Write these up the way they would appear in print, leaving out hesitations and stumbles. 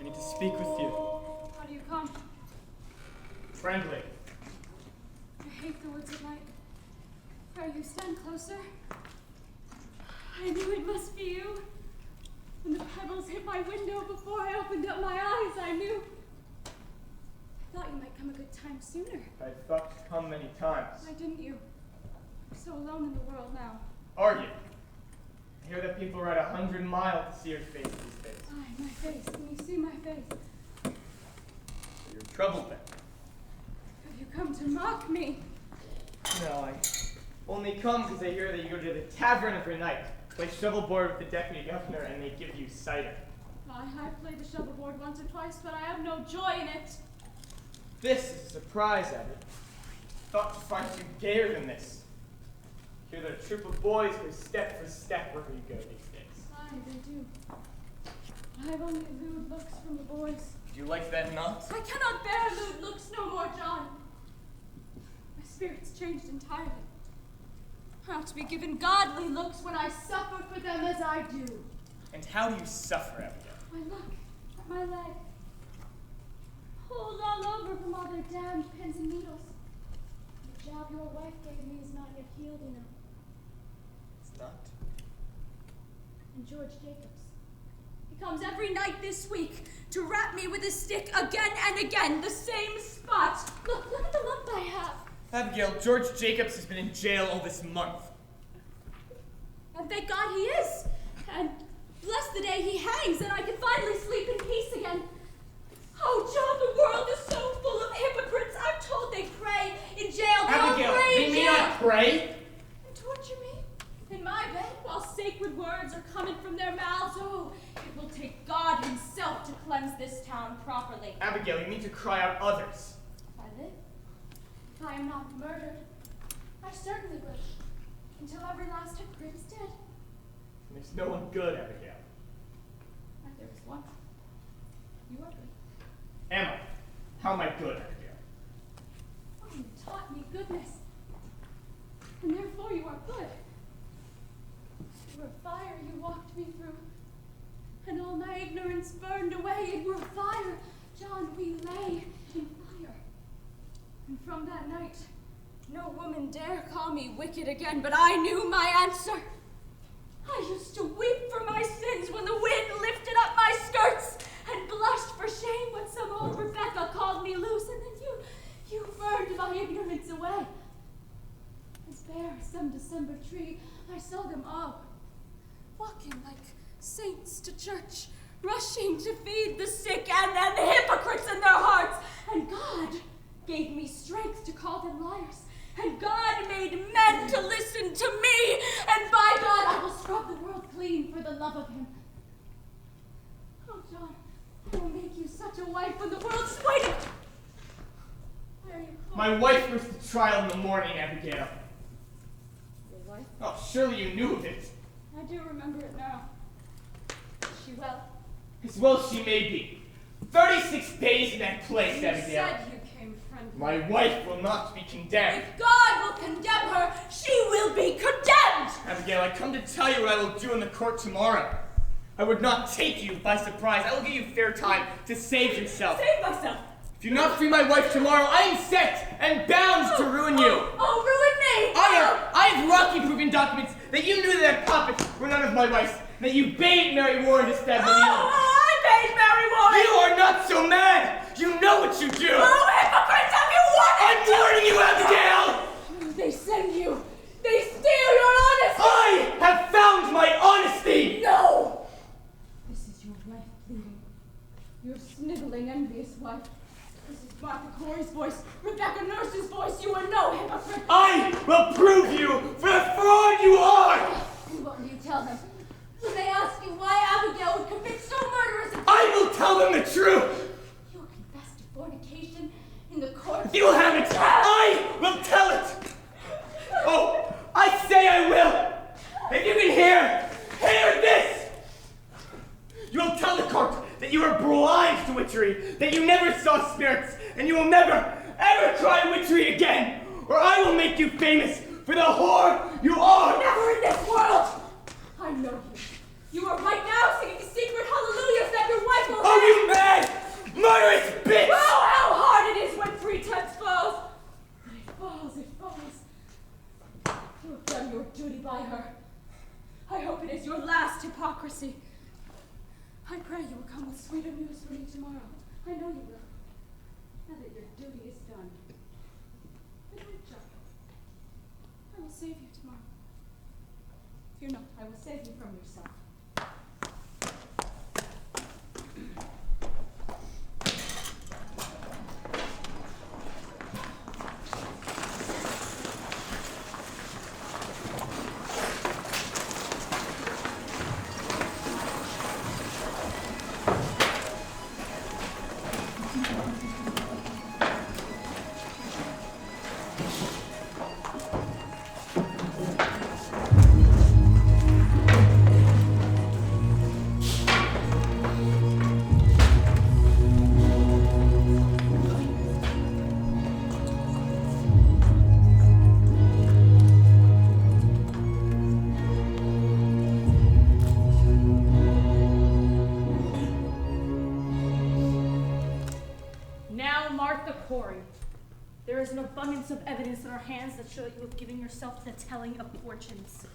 I need to speak with you. How do you come? Friendly. I hate the woods at night. Pray you stand closer. I knew it must be you. When the pebbles hit my window before I opened up my eyes, I knew. I thought you might come a good time sooner. I've thought to come many times. Why didn't you? You're so alone in the world now. Are you? I hear that people ride 100 miles to see your face these days. Aye, my face. Can you see my face? So you're troubled then? Have you come to mock me? No, I only come because I hear that you go to the tavern every night, play shovelboard with the deputy governor, and they give you cider. Aye, I played the shovelboard once or twice, but I have no joy in it. This is a surprise, Abby. Thought to find you gayer than this. Here there are a troop of boys who step for step wherever you go these days. Aye, they do. I have only lewd looks from the boys. Do you like that not? I cannot bear lewd looks no more, John. My spirit's changed entirely. I ought to be given godly looks when I suffer for them as I do. And how do you suffer, Abigail? Why, look at my leg. Holes all over from all their damned pins and needles. The job your wife gave me is not yet healed enough. It's not. And George Jacobs. He comes every night this week to rap me with his stick again and again, the same spot. Look at the lump I have. Abigail, George Jacobs has been in jail all this month. And thank God he is. And bless the day he hangs and I can finally sleep in peace again. Oh, John, the world is so full of hypocrites. I'm told they pray in jail. Abigail, Pray they may not pray. And torture me in my bed while sacred words are coming from their mouths. Oh, it will take God himself to cleanse this town properly. Abigail, you need to cry out others. If I live, if I am not murdered, I certainly will. Until every last hypocrite is dead. And there's no one good, Abigail. And there is one. You are good. Am I? How am I good, Abigail? Oh, you taught me goodness. And therefore you are good. You were fire you walked me through. And all my ignorance burned away. It were fire. John, we lay in fire. And from that night, no woman dare call me wicked again, but I knew my answer. I used to weep for my sins when the wind lifted up my skirts and blushed for shame when some old Rebecca called me loose, and then you burned my ignorance away. As bare as some December tree, I saw them all, walking like saints to church, rushing to feed the sick and the hypocrites in their hearts. And God gave me strength to call them liars. And God made men to listen to me. And by God, I will scrub the world clean for the love of him. Oh, John, I will make you such a wife when the world is waiting. Where are you going? My wife goes to trial in the morning, Abigail. Your wife? Oh, surely you knew of it. I do remember it now. Is she well? As well as she may be. 36 days in that place, You Abigail. said you came friendly. My wife will not be condemned. If God will condemn her, she will be condemned! Abigail, I come to tell you what I will do in the court tomorrow. I would not take you by surprise. I will give you fair time to save yourself. Save myself! If you do not free my wife tomorrow, I am set and bound to ruin you. Oh, ruin me! I have Rocky-proven documents that you knew that puppets were none of my wife's, that you bade Mary Warren to stab me. I bade Mary Warren! You are not so mad! You know what you do! Oh, hypocrites, have you I'm wanted warning you, Abigail! They send you! They steal your honesty! I have found my honesty! No! This is your wife pleading. Your sniveling, envious wife. This is Martha Corey's voice, Rebecca Nurse's voice. You are no hypocrite! I will prove you for the fraud you are! And what will you tell them? When they ask you why Abigail would commit so murderous a I will tell them the truth! You will confess to fornication in the court. You have it! I will tell it! Oh, I say I will! If you can hear this! You will tell the court that you were blind to witchery, that you never saw spirits, and you will never, ever try witchery again, or I will make you famous for the whore you are! Never in this world! I know you. You are right now singing secret hallelujahs that your wife will Oh, you mad come with sweeter news for me tomorrow. I know you will. Now that your duty is done. Good night, Giles. I will save you tomorrow. Fear not, I will save you from yourself. There is an abundance of evidence in our hands that show that you have given yourself to the telling of fortunes.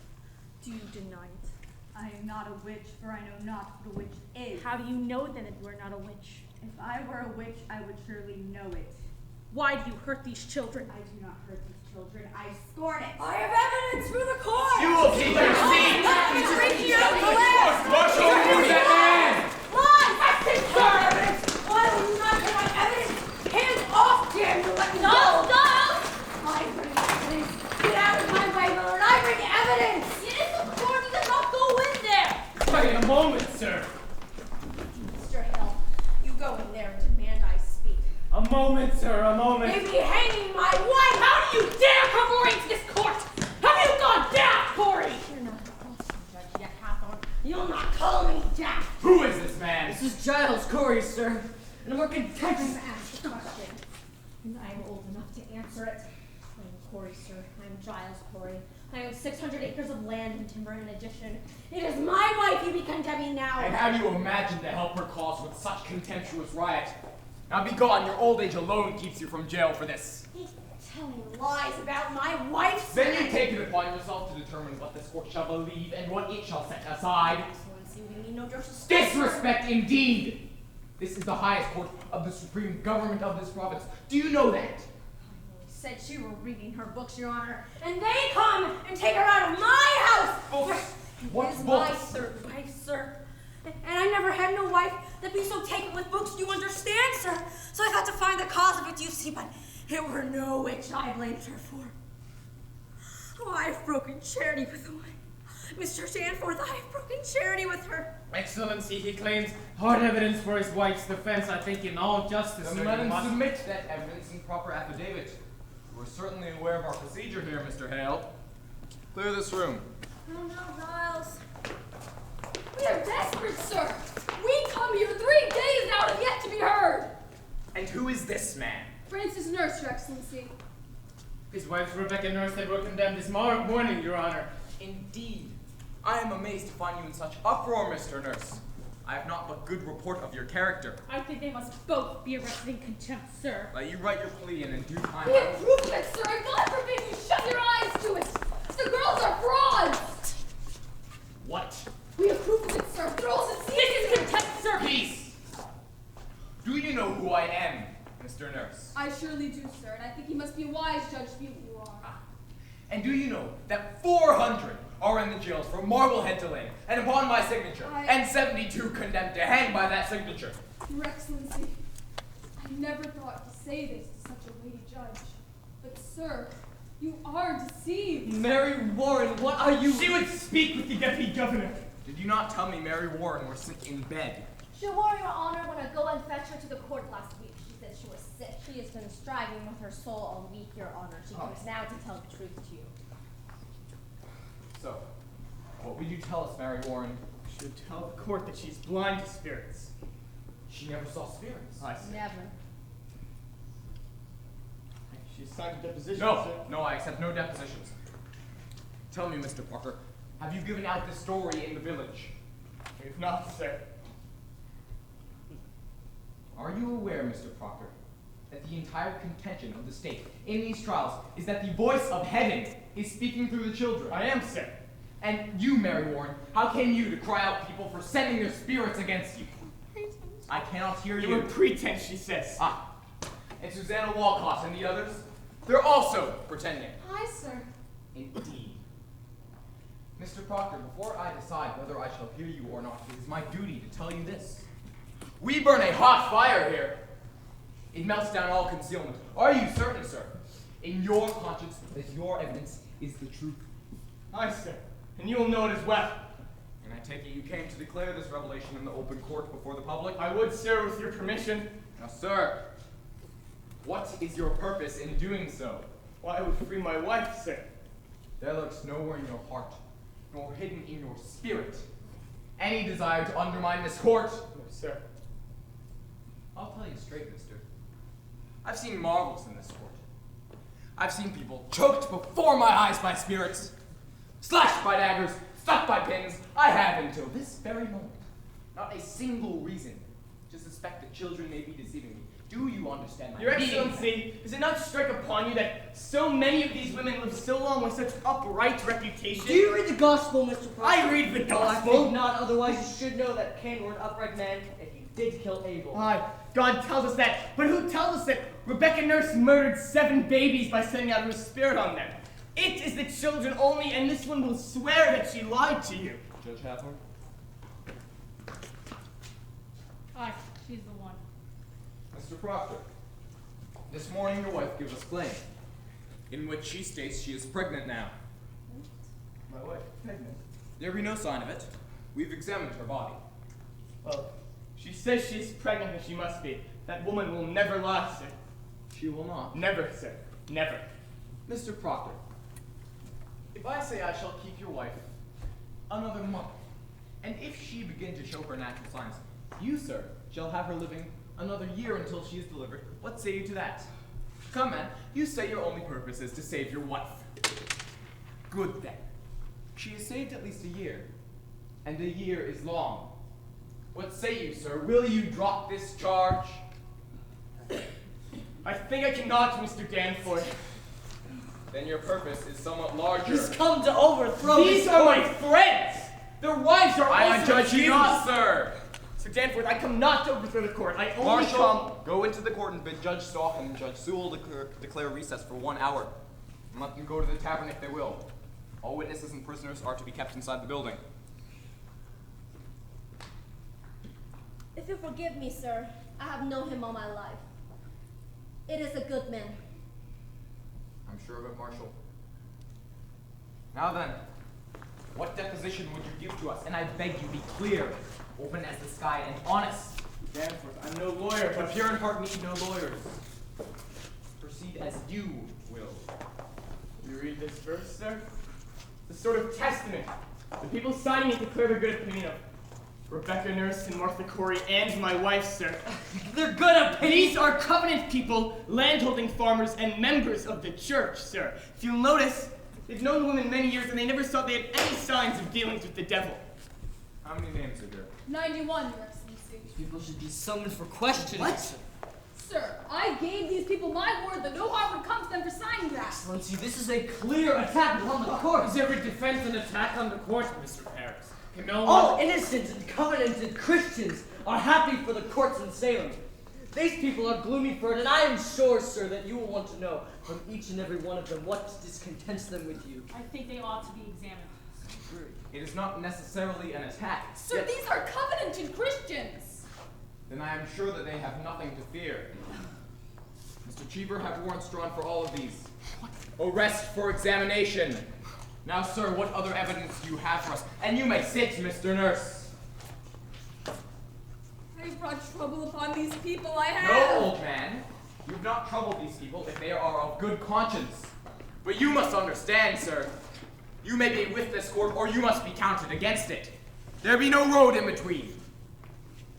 Do you deny it? I am not a witch, for I know not what a witch is. How do you know then that you are not a witch? If I were a witch, I would surely know it. Why do you hurt these children? I do not hurt these children. I scorn it. I have evidence for the court! You will keep your seat! Marshal, remove that man! Lies! Acting for evidence! Why will you not get my evidence? Hands off, damn you! Let me go! Stop! I bring evidence! Get out of my way, Lord! I bring evidence! It is the court that does not go in there! Wait a moment, sir. Mr. Hill, you go in there and demand I speak. A moment, sir, a moment. They be hanging my wife! How do you dare come roaring to this court? Have you gone daft, Corey? You're not the awesome judge yet, Hathorne. You'll not call me Jack! Who is this man? This is Giles Corey, sir. And I'm working I'm asked a question, and I am old enough to answer it. I am Corey, sir. I am Giles Corey. I own 600 acres of land and timber in addition. It is my wife you be condemning now. And how do you imagine to help her cause with such contemptuous riot? Now be gone, your old age alone keeps you from jail for this. He's telling lies about my wife. Then you take it upon yourself to determine what this court shall believe and what it shall set aside. Excellency, we need no disrespect. Disrespect indeed! This is the highest court of the supreme government of this province. Do you know that? Said she were reading her books, Your Honor, and they come and take her out of my house. Books? What It is books? my third wife, sir. And I never had no wife that be so taken with books, you understand, sir? So I got to find the cause of it, you see, but it were no witch I blamed her for. Oh, I've broken charity with the wife. Mr. Danforth, I have broken charity with her. Excellency, he claims hard evidence for his wife's defense. I think in all justice, Then sir, let you him must... submit that evidence in proper affidavit. We're certainly aware of our procedure here, Mr. Hale. Clear this room. Oh, no, Giles. We are desperate, sir. We come here 3 days now and yet to be heard. And who is this man? Francis Nurse, Your Excellency. His wife's Rebecca Nurse that were condemned this morning, Your Honor. Indeed. I am amazed to find you in such uproar, Mr. Nurse. I have not but good report of your character. I think they must both be arrested in contempt, sir. Let you write your plea in due time. We have proof of it, sir, and God forbid you shut your eyes to it. The girls are frauds. What? We have proof of it, sir. Throws and This is contempt, sir. Peace! Do you know who I am, Mr. Nurse? I surely do, sir, and I think you must be a wise judge to be what you are. And do you know that 400 are in the jails from Marblehead to Lane, and upon my signature, and 72 condemned to hang by that signature? Your Excellency, I never thought to say this to such a weighty judge. But, sir, you are deceived. Mary Warren, what are you? She would speak with the deputy governor. Did you not tell me Mary Warren was sick in bed? She wore Your Honor when I go and fetch her to the court last week. She said she was sick. She has been striving with her soul all week, Your Honor. She comes now to tell the truth to you. So, what would you tell us, Mary Warren? Should tell the court that she's blind to spirits. She never saw spirits. I see. Never. She's signed a deposition, No, I accept no depositions. Tell me, Mr. Parker, have you given out this story in the village? If not, sir. Are you aware, Mr. Parker, that the entire contention of the state in these trials is that the voice of heaven is speaking through the children? I am, sir. And you, Mary Warren, how came you to cry out people for sending their spirits against you? I cannot hear You you. were pretense, she says. Ah, and Susanna Walcott and the others? They're also pretending. Hi, sir. Indeed. Mr. Proctor, before I decide whether I shall hear you or not, it is my duty to tell you this. We burn a hot fire here. It melts down all concealment. Are you certain, sir, in your conscience, that your evidence is the truth? Aye, sir. And you will know it as well. And I take it you came to declare this revelation in the open court before the public? I would, sir, with your permission. Now, sir, what is your purpose in doing so? Why, I would free my wife, sir. There lurks nowhere in your heart, nor hidden in your spirit, any desire to undermine this court. No, sir. I'll tell you straight, mister. I've seen marvels in this court. I've seen people choked before my eyes by spirits, slashed by daggers, stuck by pins. I have, until this very moment, not a single reason to suspect that children may be deceiving me. Do you understand my Your meaning? Excellency, does it not strike upon you that so many of these women live so long with such upright reputation? Do you read the gospel, Mr. Proctor? I read the Well, I gospel. think not, otherwise you should know that Cain were an upright man, and he did kill Abel. Aye, God tells us that. But who tells us that Rebecca Nurse murdered 7 babies by sending out her spirit on them? It is the children only, and this one will swear that she lied to you. Judge Hathorne? Aye, she's the one. Mr. Proctor, this morning your wife gives us claim, in which she states she is pregnant now. My wife, pregnant? There be no sign of it. We've examined her body. Well, she says she's pregnant and she must be. That woman will never lie, sir. She will not. Never, sir. Never. Mr. Proctor, if I say I shall keep your wife another month, and if she begin to show her natural signs, you, sir, shall have her living another year until she is delivered, what say you to that? Come, man, you say your only purpose is to save your wife. Good, then. She is saved at least a year, and a year is long. What say you, sir? Will you drop this charge? I think I cannot, Mr. Danforth. Then your purpose is somewhat larger. He's come to overthrow These this are my court. friends! Their wives are I also judge you accused. not, sir. Sir Danforth, I come not to overthrow the court. I only Marshal, go into the court and bid Judge Stalk and Judge Sewell declare recess for 1 hour. And let them go to the tavern if they will. All witnesses and prisoners are to be kept inside the building. If you forgive me, sir, I have known him all my life. It is a good man. I'm sure of it, Marshal. Now then, what deposition would you give to us? And I beg you, be clear, open as the sky, and honest. Danforth, I'm no lawyer, But but pure in heart need no lawyers. Proceed as you will. you read this verse, sir? It's a sort of testament. The people signing it declare their good opinion of Rebecca Nurse and Martha Corey and my wife, sir. They're good at These are covenant people, landholding farmers, and members of the church, sir. If you'll notice, they've known the women many years and they never saw they had any signs of dealings with the devil. How many names are there? 91, Your Excellency. People should be summoned for questioning. What? Sir, I gave these people my word that no harm would come to them for signing that. Excellency, this is a clear attack upon the court. Is every defense an attack on the court, Mr. Paris? Can no one... All innocent and covenanted Christians are happy for the courts in Salem. These people are gloomy for it, and I am sure, sir, that you will want to know from each and every one of them what discontents them with you. I think they ought to be examined. It is not necessarily an attack. Sir, Yet- these are covenanted Christians. Then I am sure that they have nothing to fear. Mr. Cheever, have warrants drawn for all of these. Arrest for examination. Now, sir, what other evidence do you have for us? And you may sit, Mr. Nurse. I brought trouble upon these people I No, have. old man. You've not troubled these people if they are of good conscience. But you must understand, sir. You may be with this court, or you must be counted against it. There be no road in between.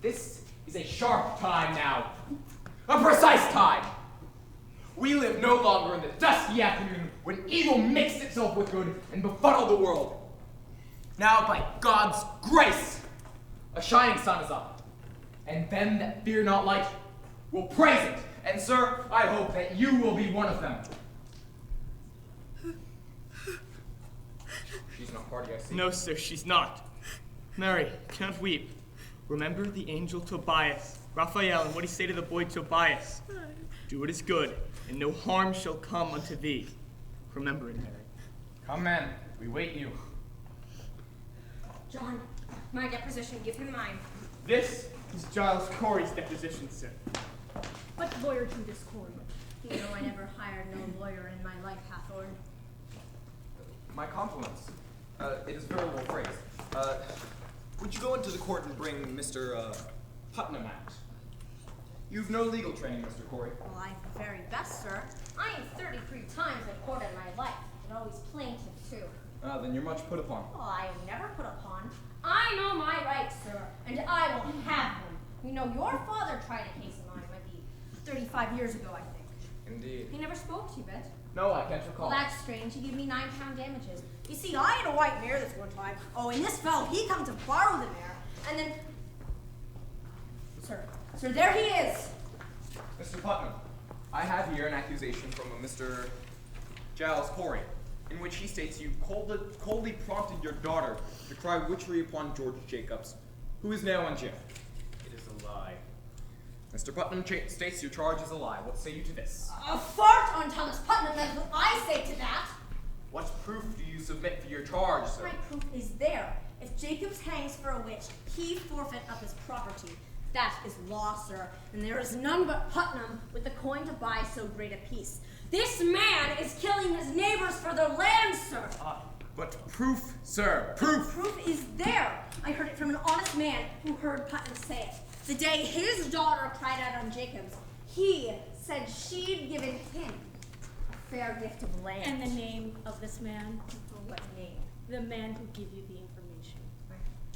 This is a sharp time now. A precise time. We live no longer in the dusky afternoon when evil mixed itself with good and befuddled the world. Now, by God's grace, a shining sun is up. And them that fear not light will praise it. And, sir, I hope that you will be one of them. She's not party, I see. No, sir, she's not. Mary, can't weep. remember the angel Tobias, Raphael, and what he say to the boy Tobias. Do what is good, and no harm shall come unto thee. Remember it, Mary. Come, men. We wait you. John, my deposition, give him mine. This is Giles Corey's deposition, sir. What lawyer Judas Corey? You know I never hired no lawyer in my life, Hathorn. My compliments. It is very well phrased. Would you go into the court and bring Mr. Putnam out? You've no legal training, Mr. Corey. Well, I'm the very best, sir. I am 33 times in court in my life, and always plaintiff, too. Then you're much put upon. Well, I am never put upon. I know my rights, sir, and I will have them. You know, your father tried a case of mine, it might be 35 years ago, I think. Indeed. He never spoke to you, Bet. No, I can't recall. Well, that's strange. He gave me £9 damages. You see, I had a white mare this one time. Oh, and this fellow, he come to borrow the mare, and then... Sir, there he is. Mr. Putnam, I have here an accusation from a Mr. Giles Corey, in which he states you coldly prompted your daughter to cry witchery upon George Jacobs, who is now in jail. It is a lie. Mr. Putnam states your charge is a lie. What say you to this? A fart on Thomas Putnam, that's what I say to that. What proof do you submit for your charge, sir? My proof is there. If Jacobs hangs for a witch, he forfeit of his property. That is law, sir, and there is none but Putnam with the coin to buy so great a piece. This man is killing his neighbors for their land, sir. But proof, sir, proof! Proof is there. I heard it from an honest man who heard Putnam say it. The day his daughter cried out on Jacobs, he said she'd given him a fair gift of land. And the name of this man? What name? The man who gave you the information.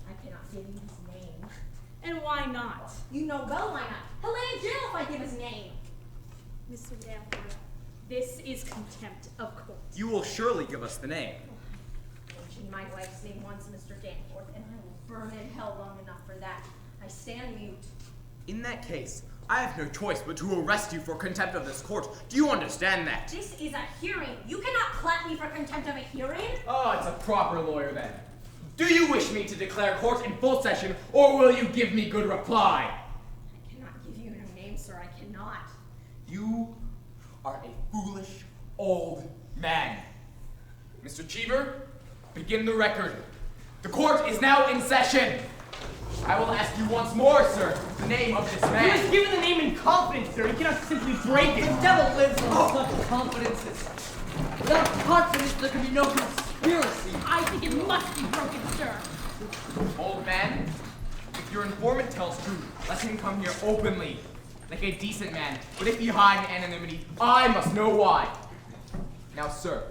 I cannot give you his name. And why not? You know well why not. He'll lay in jail if I give his name. Mr. Danforth, this is contempt of court. You will surely give us the name. Mention my wife's name once, Mr. Danforth, and I will burn in hell long enough for that. I stand mute. In that case, I have no choice but to arrest you for contempt of this court. Do you understand that? This is a hearing. You cannot clap me for contempt of a hearing. Oh, it's a proper lawyer then. Do you wish me to declare court in full session, or will you give me good reply? I cannot give you no name, sir. I cannot. You are a foolish old man. Mr. Cheever, begin the record. The court is now in session. I will ask you once more, sir, the name of this He man. was given the name in confidence, sir. He cannot simply break it. The devil lives on such confidences. Without confidence, there can be no conspiracy. I think it must be broken, sir. Old man, if your informant tells truth, let him come here openly, like a decent man. But if you hide in anonymity, I must know why. Now, sir,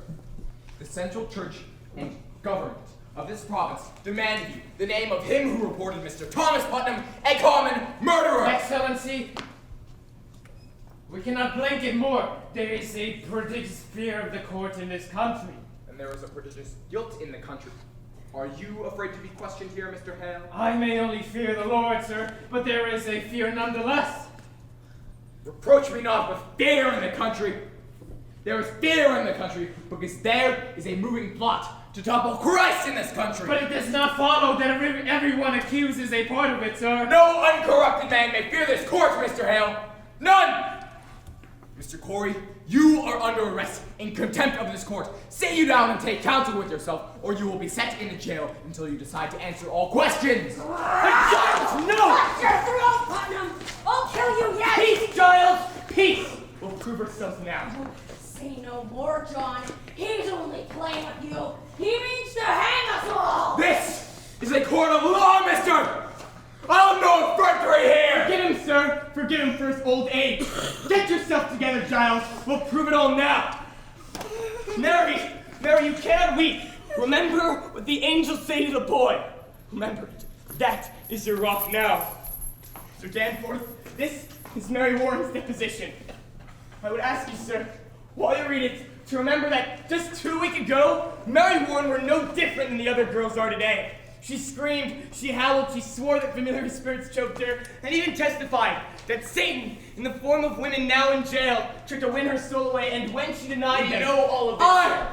the central church and government of this province demand of you the name of him who reported Mr. Thomas Putnam a common murderer. Excellency, we cannot blanket more. There is a prodigious fear of the court in this country. And there is a prodigious guilt in the country. Are you afraid to be questioned here, Mr. Hale? I may only fear the Lord, sir, but there is a fear nonetheless. Reproach me not with fear in the country. There is fear in the country because there is a moving plot to topple Christ in this country. But it does not follow that everyone accused is a part of it, sir. No uncorrupted man may fear this court, Mr. Hale. None! Mr. Corey, you are under arrest in contempt of this court. Sit you down and take counsel with yourself, or you will be sent into jail until you decide to answer all questions. Giles, no! Cut your throat, Putnam! I'll kill you yet! Peace, Giles! Peace! We'll prove ourselves now. Say no more, John. He's only playing with you. He means to hang us all! This is a court of law, mister! I'll no effrontery here! Forgive him, sir. Forgive him for his old age. Get yourself together, Giles. We'll prove it all now. Mary, you cannot weep. Remember what the angels say to the boy. Remember it. That is your rock now. Sir Danforth, this is Mary Warren's deposition. I would ask you, sir, while you read it, to remember that just 2 weeks ago, Mary Warren were no different than the other girls are today. She screamed, she howled, she swore that familiar spirits choked her, and even testified that Satan, in the form of women now in jail, tried to win her soul away, and when she denied them, know all of this, sir.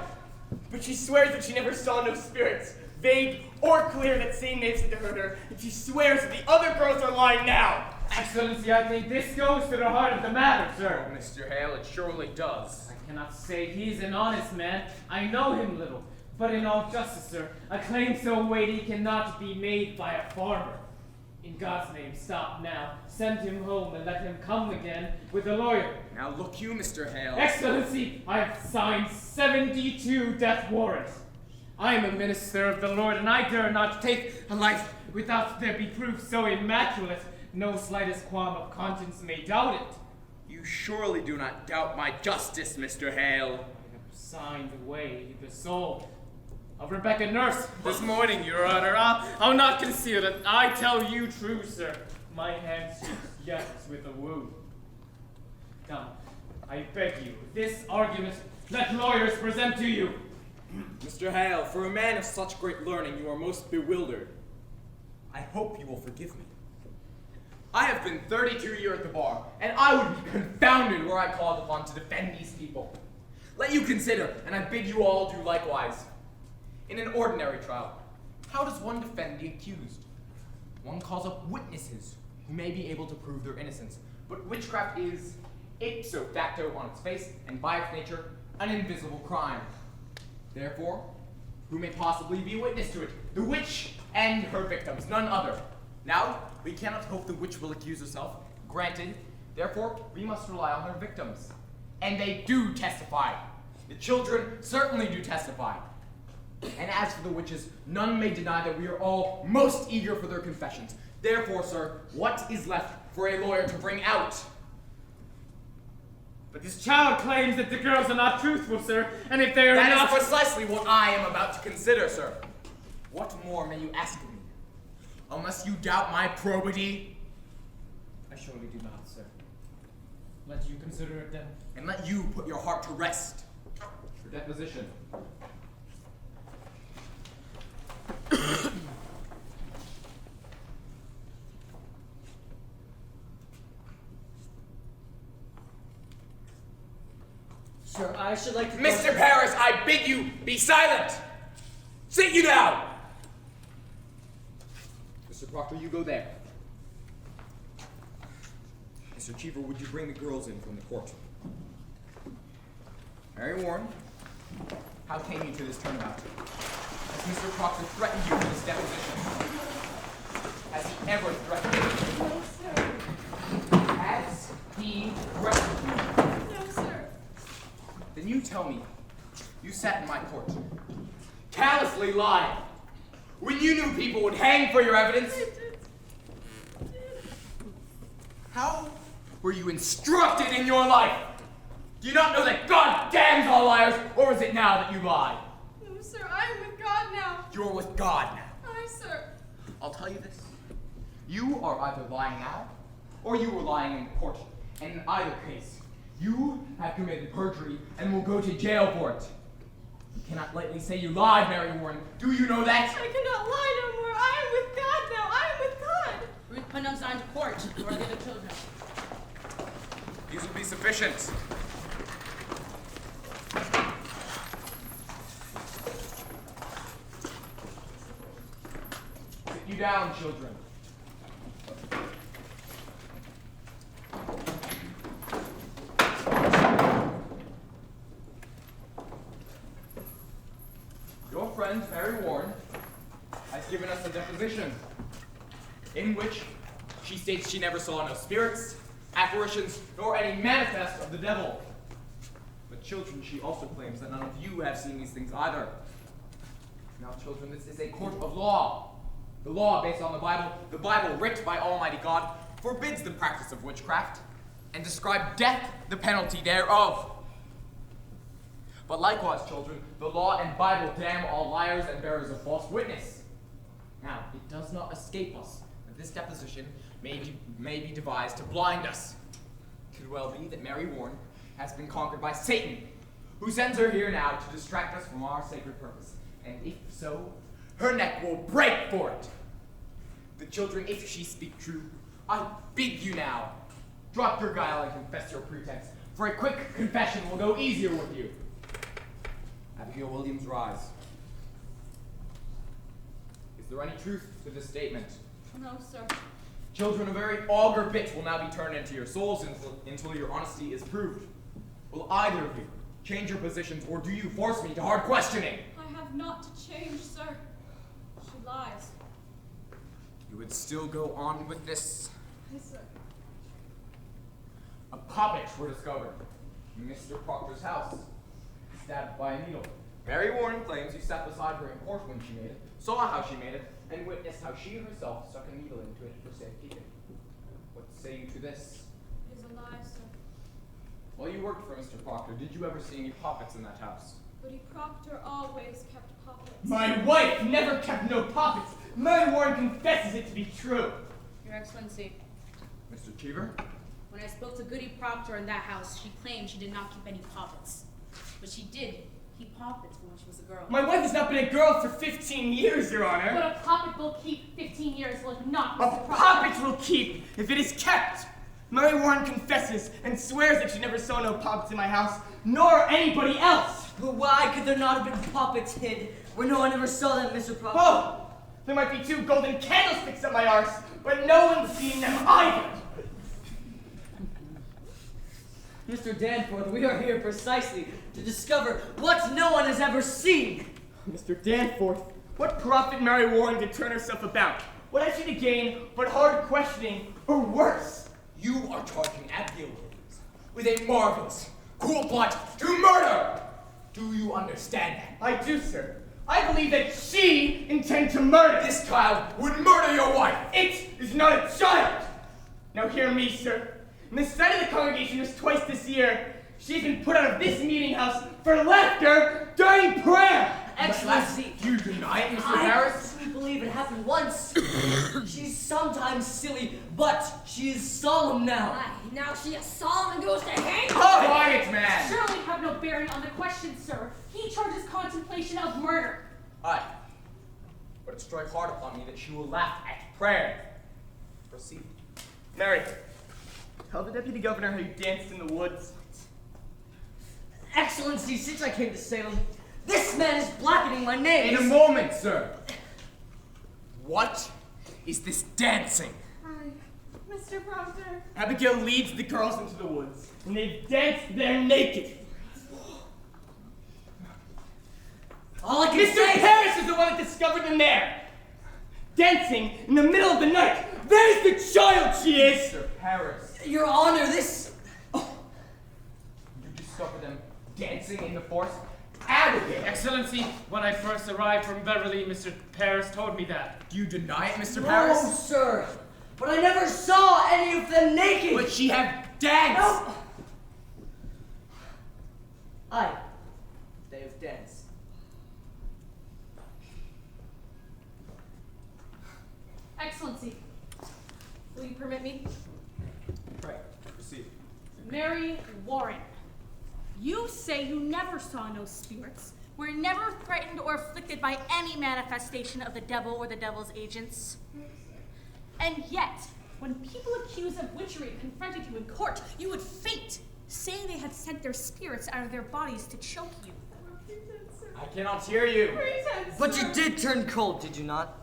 But she swears that she never saw no spirits, vague or clear that Satan names it to hurt her, and she swears that the other girls are lying now. Excellency, I think this goes to the heart of the matter, Oh, sir. Mr. Hale, it surely does. I cannot say he's an honest man. I know him little. But in all justice, sir, a claim so weighty cannot be made by a farmer. In God's name, stop now. Send him home and let him come again with a lawyer. Now look you, Mr. Hale. Excellency, I have signed 72 death warrants. I am a minister of the Lord, and I dare not take a life without there be proof so immaculate, no slightest qualm of conscience may doubt it. You surely do not doubt my justice, Mr. Hale. I have signed away the soul of Rebecca Nurse this morning, Your Honor. I'll not conceal it. I tell you true, sir. My hand shakes yes with a wound. Now, I beg you, this argument let lawyers present to you. Mr. Hale, for a man of such great learning, you are most bewildered. I hope you will forgive me. I have been 32 years at the bar, and I would be confounded were I called upon to defend these people. Let you consider, and I bid you all do likewise. In an ordinary trial, how does one defend the accused? One calls up witnesses who may be able to prove their innocence, but witchcraft is ipso facto on its face, and by its nature, an invisible crime. Therefore, who may possibly be witness to it? The witch and her victims, none other. Now, we cannot hope the witch will accuse herself, granted. Therefore, we must rely on her victims. And they do testify. The children certainly do testify. And as for the witches, none may deny that we are all most eager for their confessions. Therefore, sir, what is left for a lawyer to bring out? But this child claims that the girls are not truthful, sir, and if they are not— That is precisely what I am about to consider, sir. What more may you ask of me? Unless you doubt my probity? I surely do not, sir. Let you consider it then. And let you put your heart to rest. For deposition. Sir, I should like to— Mr. Paris, I bid you be silent! Sit you down! Mr. Proctor, you go there. Mr. Cheever, would you bring the girls in from the court? Mary Warren, how came you to this turnabout? Has Mr. Proctor threatened you with this deposition? Has he ever threatened you? No, sir. Has he threatened you? No, sir. Then you tell me, you sat in my court, callously lied, when you knew people would hang for your evidence. How were you instructed in your life? Do you not know that God damns all liars, or is it now that you lie? No, sir. I am with God now. You're with God now. Aye, sir. I'll tell you this. You are either lying now, or you were lying in court. And in either case, you have committed perjury and will go to jail for it. You cannot lightly say you lied, Mary Warren. Do you know that? I cannot lie no more. I am with God now. I am with God. Ruth Putnam's on to court for the other children. These will be sufficient. Sit you down, children. Your friend, Mary Warren, has given us a deposition in which she states she never saw no spirits, apparitions, nor any manifest of the devil. But children, she also claims that none of you have seen these things either. Now, children, this is a court of law. The law based on the Bible writ by Almighty God, forbids the practice of witchcraft and describes death the penalty thereof. But likewise, children, the law and Bible damn all liars and bearers of false witness. Now, it does not escape us that this deposition may be devised to blind us. It could well be that Mary Warren has been conquered by Satan, who sends her here now to distract us from our sacred purpose. And if so, her neck will break for it. The children, if she speak true, I bid you now, drop your guile and confess your pretense, for a quick confession will go easier with you. Abigail Williams, rise. Is there any truth to this statement? No, sir. Children, a very augur bit will now be turned into your souls until your honesty is proved. Will either of you change your positions, or do you force me to hard questioning? I have not to change, sir. She lies. You would still go on with this? Yes, sir. A puppet were discovered in Mr. Proctor's house, stabbed by a needle. Mary Warren claims you sat beside her in court when she made it, saw how she made it, and witnessed how she herself stuck a needle into it for safekeeping. What say you to this? It is a lie, sir. While you worked for Mr. Proctor, did you ever see any puppets in that house? Goody Proctor always kept puppets. My wife never kept no puppets. Mary Warren confesses it to be true. Your Excellency, Mr. Cheever? when I spoke to Goody Proctor in that house, she claimed she did not keep any puppets. But she did keep puppets when she was a girl. My wife has not been a girl for 15 years, Your Honor. But a puppet will keep 15 years, will it not, A Mr. Proctor? puppet will keep if it is kept. Mary Warren confesses and swears that she never saw no puppets in my house, nor anybody else. But why could there not have been puppets hid where no one ever saw them, Mr. Proctor? Oh, there might be 2 golden candlesticks up my arse, but no one's seen them either. Mr. Danforth, we are here precisely to discover what no one has ever seen. Mr. Danforth, what profit Mary Warren to turn herself about? What has she to gain but hard questioning, or worse? You are charging Abigail Williams with a marvelous, cruel plot to murder! Do you understand that? I do, sir. I believe that she intends to murder. This child would murder your wife! It is not a child! Now hear me, sir. In the sight of the congregation just twice this year, she's been put out of this meeting house for laughter during prayer. Excellency, Do you deny it, Mr. I Harris? couldn't believe it happened once. She's sometimes silly, but she is solemn now. Aye, now she is solemn and goes to hang. Quiet, man! Surely have no bearing on the question, sir. He charges contemplation of murder. Aye. But it strike hard upon me that she will laugh at prayer. Proceed. Mary, tell the deputy governor how you danced in the woods. Excellency, since I came to Salem, this man is blackening my name. In a moment, sir. What is this dancing? Aye. Mr. Proctor. Abigail leads the girls into the woods, and they dance there naked. All I can Mr. say Harris is the one that discovered them there. Dancing in the middle of the night. There's the child she is. Mr. Harris, Your Honor, this... you discovered them dancing in the forest? Abigail! Excellency, when I first arrived from Beverly, Mr. Paris told me that. Do you deny it, Mr. No, Harris? sir. But I never saw any of them naked. But she have danced! No. Aye, they have danced. Excellency, will you permit me? Right, proceed. Mary Warren, you say you never saw no spirits, were never threatened or afflicted by any manifestation of the devil or the devil's agents. And yet, when people accused of witchery confronted you in court, you would faint, saying they had sent their spirits out of their bodies to choke you. I cannot hear you. But you did turn cold, did you not?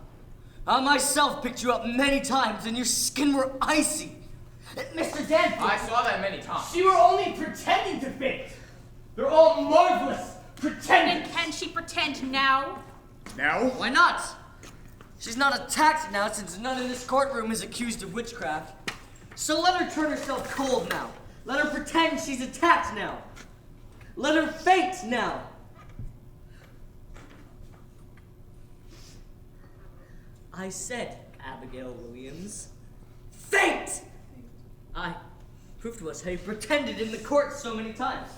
I myself picked you up many times and your skin were icy. Mr. Danforth! I saw that many times. She were only pretending to faint. They're all marvelous pretending. And can she pretend now? Now? Why not? She's not attacked now since none in this courtroom is accused of witchcraft. So let her turn herself cold now. Let her pretend she's attacked now. Let her faint now. I said, Abigail Williams, faint! Aye, prove to us how you pretended in the court so many times.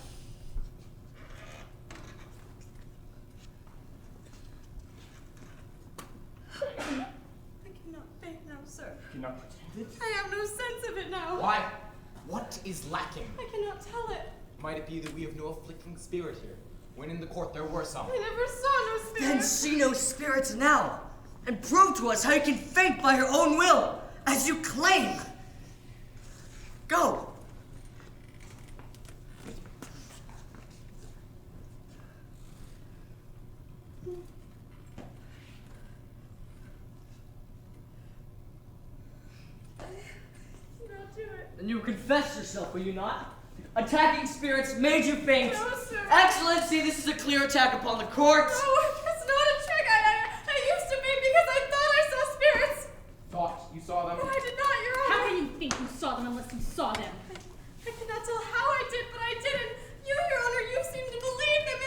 I cannot faint now, sir. You cannot pretend it? I have no sense of it now. Why? What is lacking? I cannot tell it. Might it be that we have no afflicting spirit here, when in the court there were some? I never saw no spirit. Then see no spirits now, and prove to us how you can faint by your own will, as you claim. Go. Then you will confess yourself, will you not? Attacking spirits made you faint. No, sir. Excellency, this is a clear attack upon the court. No, it's not a trick. I used to be because I thought I saw spirits. Thought you saw them? But I did not, Your Honor. How can you think you saw them unless you saw them? I cannot tell how I did, but I didn't. You, Your Honor, you seemed to believe them,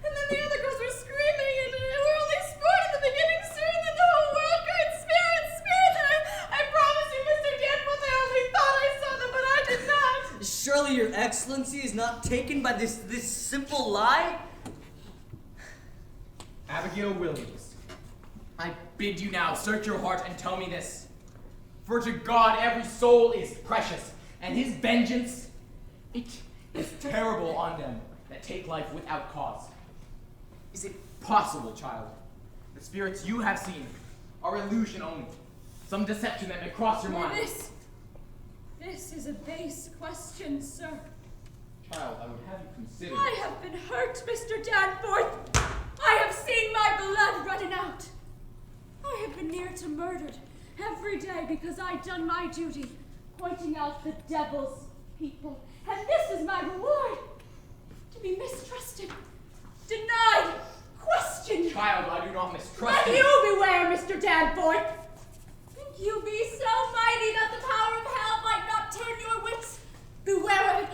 and then the other girls were screaming, and were only sport in the beginning, sir, and then the whole world cried, spirits, spirits, and I promise you, Mr. Danforth, I only thought I saw them, but I did not. Surely your excellency is not taken by this simple lie? Abigail Williams, I bid you now search your heart and tell me this. For to God every soul is precious, and his vengeance, it is terrible on them that take life without cause. Is it possible, child, the spirits you have seen are illusion only, some deception that may cross your mind? This is a base question, sir. Child, I would have you consider. I have been hurt, Mr. Danforth. I have seen my blood running out. I have been near to murdered every day because I'd done my duty, pointing out the devil's people. And this is my reward. To be mistrusted, denied, questioned. Child, I do not mistrust Let you beware, Mr. Danforth. Think you be so mighty that the power of hell might not turn your wits? Beware of it.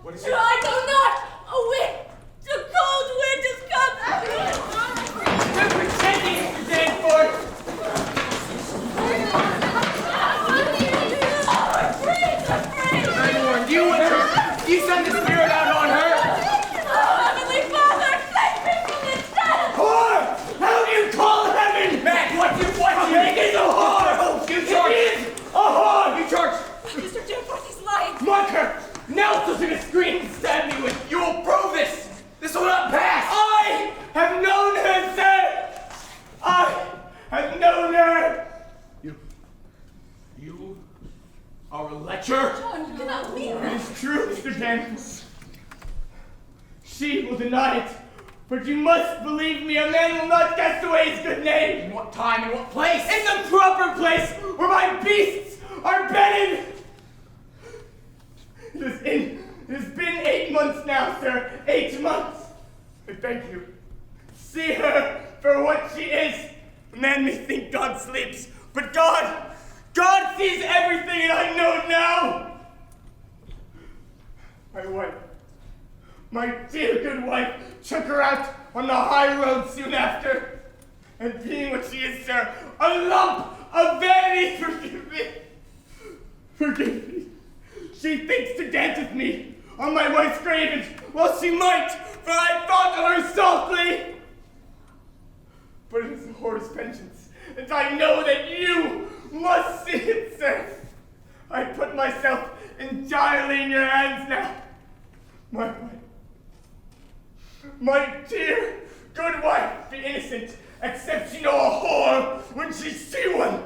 What is I know not! A wind! The cold wind has come! You're pretending, Mr. Danforth! I'm afraid! I warned you, you sent the spirit out on her! Heavenly Father, save me from this death! Whore! How do you call heaven? Man, what you It is a whore! You charge! It is a whore! You charge! Mr. Danforth is lying! Mark her! Now she's gonna scream and stab me with. You will prove this! This will not pass! I have known her, sir! I have known her! You are a lecher? John, you cannot mean It that! is true, Mr. Danforth. She will deny it, but you must believe me, a man will not cast away his good name. In what time, in what place? In the proper place where my beasts are bedded! It has been 8 months now, sir. 8 months. I beg you, see her for what she is. Man may think God sleeps, but God sees everything, and I know now. My wife, my dear good wife, took her out on the high road soon after. And being what she is, sir, a lump of vanity, forgive me. Forgive me. She thinks to dance with me on my wife's grave, and well, she might, for I thought of her softly. But it is a whore's vengeance, and I know that you must see it, sir. I put myself entirely in your hands now. My wife, my dear, good wife, be innocent, except she know a whore when she see one.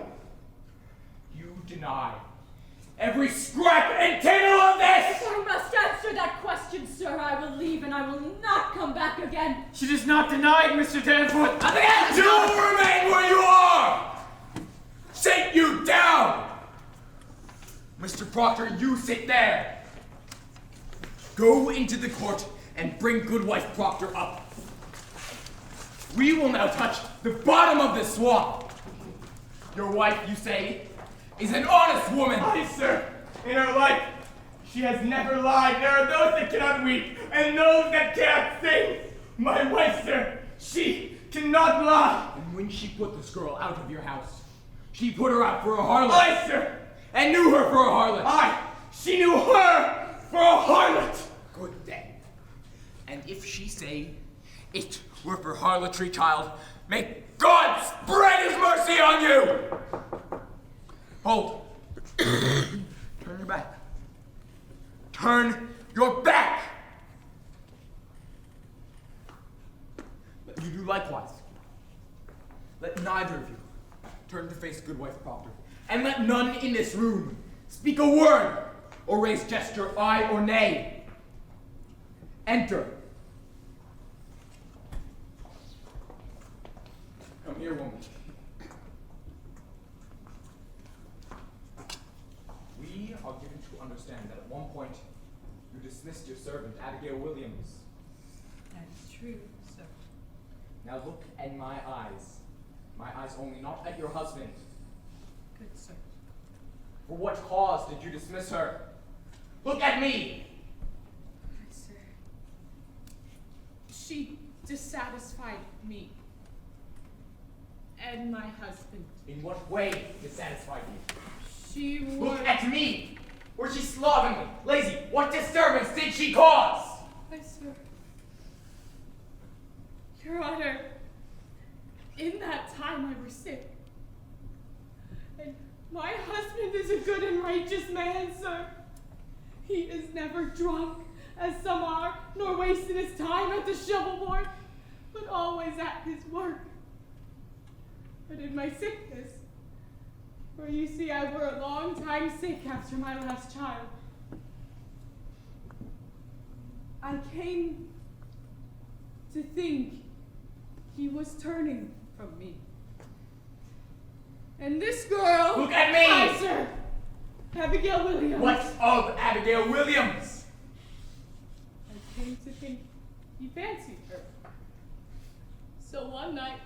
You deny every scrap and tittle of this! You must answer that question, sir. I will leave and I will not come back again. She does not deny it, Mr. Danforth. You remain where you are! Sit you down! Mr. Proctor, you sit there. Go into the court and bring Goodwife Proctor up. We will now touch the bottom of this swamp. Your wife, you say, is an honest woman. Aye, sir. In her life, she has never lied. There are those that cannot weep, and those that cannot sing. My wife, sir, she cannot lie. And when she put this girl out of your house, she put her out for a harlot. Aye, sir. And knew her for a harlot. Aye, she knew her for a harlot. Good then. And if she say it were for harlotry, child, may God spread his mercy on you! Hold. Turn your back. Turn your back! Let you do likewise. Let neither of you turn to face Goodwife Proctor, and let none in this room speak a word or raise gesture aye or nay. Enter. Come here, woman. somehow given to understand that at one point you dismissed your servant, Abigail Williams. That is true, sir. Now look in my eyes. My eyes only, not at your husband. Good sir. For what cause did you dismiss her? Look at me! Good sir. She dissatisfied me. And my husband. In what way dissatisfied you? She was. Look at me! Was she slovenly, lazy? What disturbance did she cause? Why, sir. Your Honor, in that time I was sick. And my husband is a good and righteous man, sir. He is never drunk, as some are, nor wasted his time at the shovelboard, but always at his work. But in my sickness, for you see I were a long time sick after my last child, I came to think he was turning from me. And this girl... Look at me! Hi, sir. Abigail Williams. What's of Abigail Williams? I came to think he fancied her. So one night,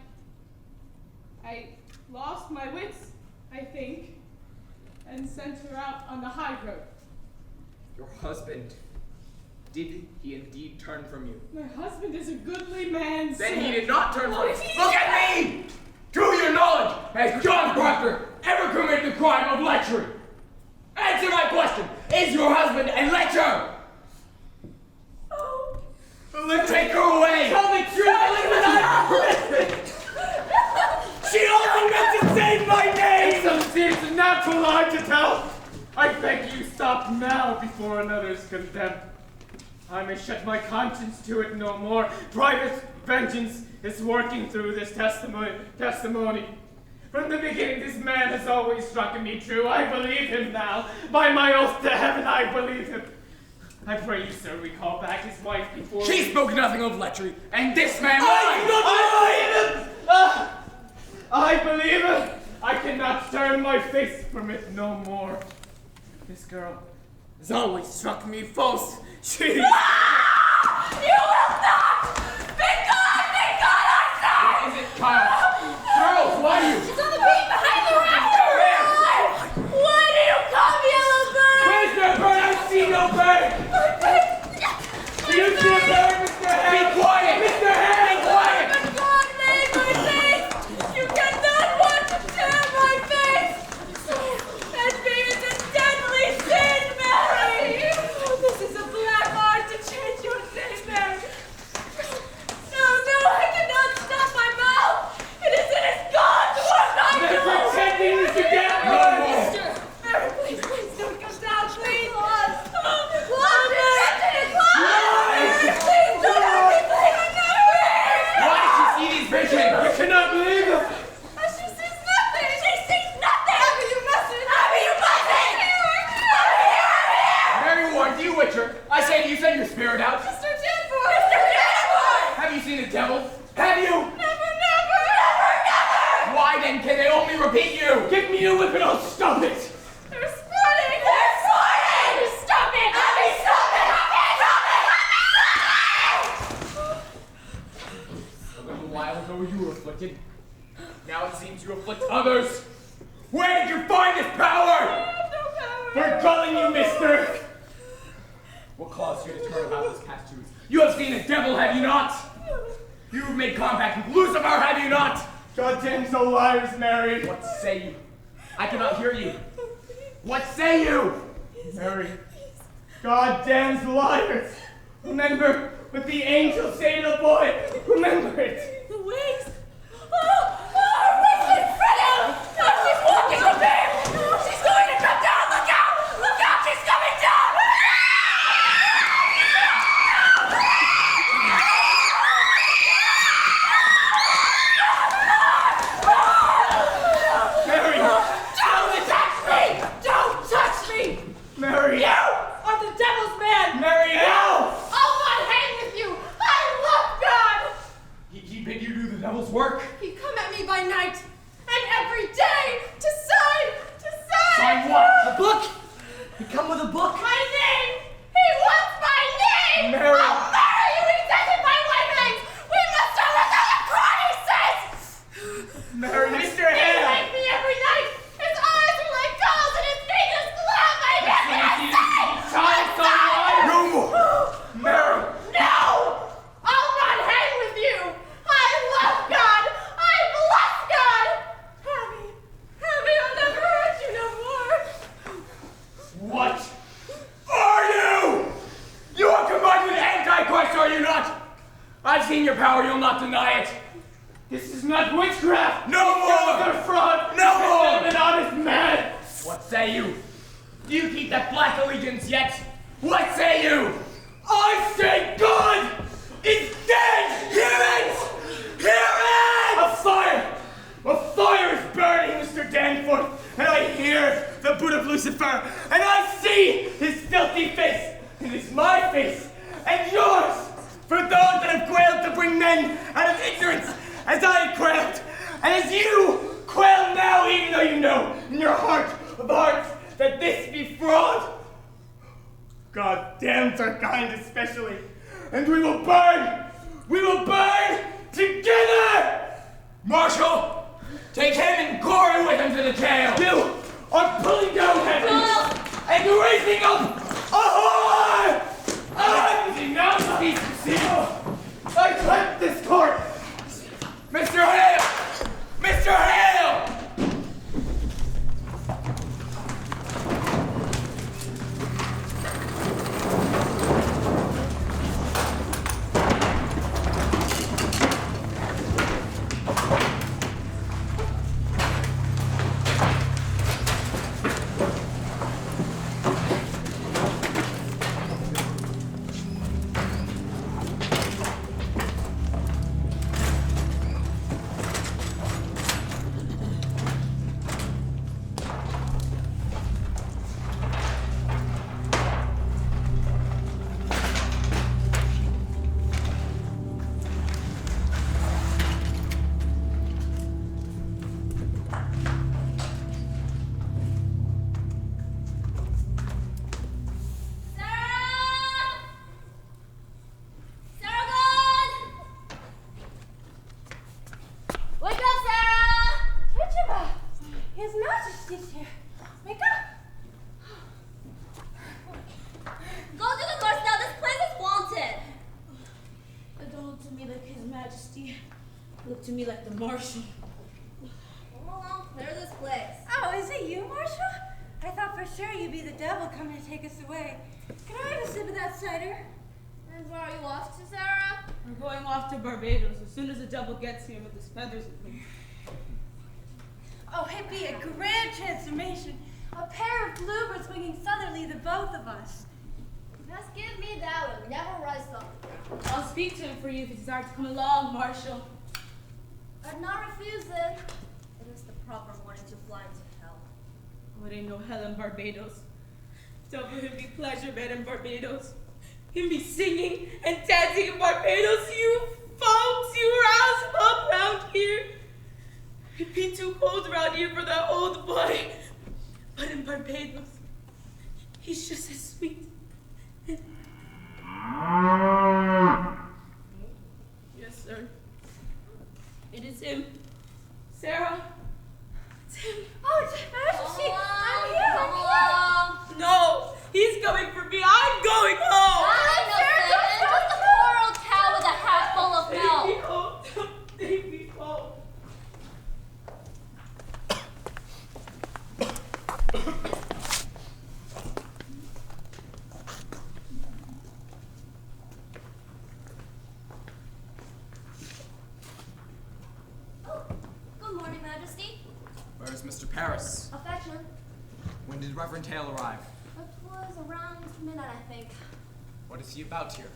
I lost my wits, I think, and sent her out on the high road. Your husband, did he indeed turn from you? My husband is a goodly man, sir. Then he did not turn from you. What? Look at me! To your knowledge, has John Proctor ever committed the crime of lechery? Answer my question. Is your husband a lecher? Oh. Let's take her away. Tell the truth, she only meant to say my name! It seems natural hard to tell. I beg you stop now before another is condemned. I may shut my conscience to it no more. Private vengeance is working through this testimony. From the beginning, this man has always struck me true. I believe him now. By my oath to heaven, I believe him. I pray you, sir, recall back his wife before... She spoke nothing of lechery, and this man I believe him! I cannot turn my face from it no more. This girl has always struck me false. She... You will not! Be gone, I say! What is it, Kyle? Girls, why do you... She's on the beat behind the rafter! Why do you come, yellow bird? Where's the bird? I see no bird! Do you see a bird, Mr. Head? Be quiet! Mr. Head! Be quiet! For God's sake, my face! You cannot want to tear my face! Envy is a deadly sin, Mary! Oh, this is a black art to change your name, Mary! No, I cannot stop my mouth! It is God's work I do! They're pretending to get No one! more! Mary, please don't come down, please! Close it! Please don't have me play with Mary! Why did she see these visions? You cannot believe them! She sees nothing! She sees nothing! Abby, you mustn't! Mary warned you, Witcher. I say to you, send your spirit out. Mr. Danforth! Have you seen the devil? Have you? Never! Why then can they only repeat you? Give me a whip and I'll stop it! They're sporting! Stop it! Abby, stop it! A little while ago you were afflicted. Now it seems you afflict others. Where did you find this power? We're calling you, mister! What caused you to turn about this past Tuesday? You have seen the devil, have you not? You've made compact with Lucifer, have you not? God damn no liars, Mary! What say you? I cannot hear you. What say you? Mary, God damns liars! Remember what the angels say to the boy! Remember it! The wings! Oh, her wings is spreading! Oh, she's walking up there! She's going to come down! Look out! Look out! She's coming down! Mary! Don't touch me! Don't touch me! Mary! You are the devil's man! Mary, help! I'll not hang with you! I love God! He bid you do the devil's work? He'd come at me by night and every day to sign! Sign what? The book? He come with a book? My name! He wants my name! Mary! I'll murder you! He says it by white hands! We must overthrow the court, he says! Mary, Mr. He Hale! wakes me every night! His eyes are like coals and his fingers glam! I hear me No more! Mary! No! I'll not hang with you! I love God! I bless God! Hammy, I'll never hurt you no more! What are you? You are combined with Antichrist, are you not? I've seen your power, you'll not deny it. This is not witchcraft. No more! It's a fraud. No more! I'm an honest man. What say you? Do you keep that black allegiance yet? What say you? I say God is dead! Hear it! Hear it! A fire! A fire is burning, Mr. Danforth, and I hear the boot of Lucifer, and I see his filthy face. It is my face and yours for those that have quailed to bring men out of ignorance as I have quailed, and as you quail now, even though you know in your heart of hearts that this be fraud. God damns our kind especially, and we will burn together! Marshal, take him and Gory with him to the jail! You are pulling down heavens and raising up a whore! I'm now cease to see. I dread this court! Mr. Hale! Mr. Hale! Look to me like the Marshal. Come along, clear this place. Oh, is it you, Marshal? I thought for sure you'd be the devil coming to take us away. Can I have a sip of that cider? And where are you off to, Sarah? We're going off to Barbados as soon as the devil gets here with his feathers in him. Oh, it'd be a grand transformation. A pair of bluebirds swinging southerly, the both of us. Just give me that one. Never rise up. I'll speak to him for you if you desire to come along, Marshal. I'd not refuse it. It is the proper morning to fly to hell. Oh, it ain't no hell in Barbados. Don't let him be pleasure bed in Barbados. Him be singing and dancing in Barbados, you folks, you rouse up round here. It'd be too cold around here for that old boy. But in Barbados, he's just as sweet. Yes, sir. It is him. Sarah. It's him. Oh, Majesty, I'm here. Come along. No, he's coming for me. I'm going home. I'm just a poor old cow with a hat full of milk. Take me home. Take me home. Oh, good morning, Majesty. Where is Mr. Paris? A fetchman. When did Reverend Hale arrive? It was around midnight, I think. What is he about here?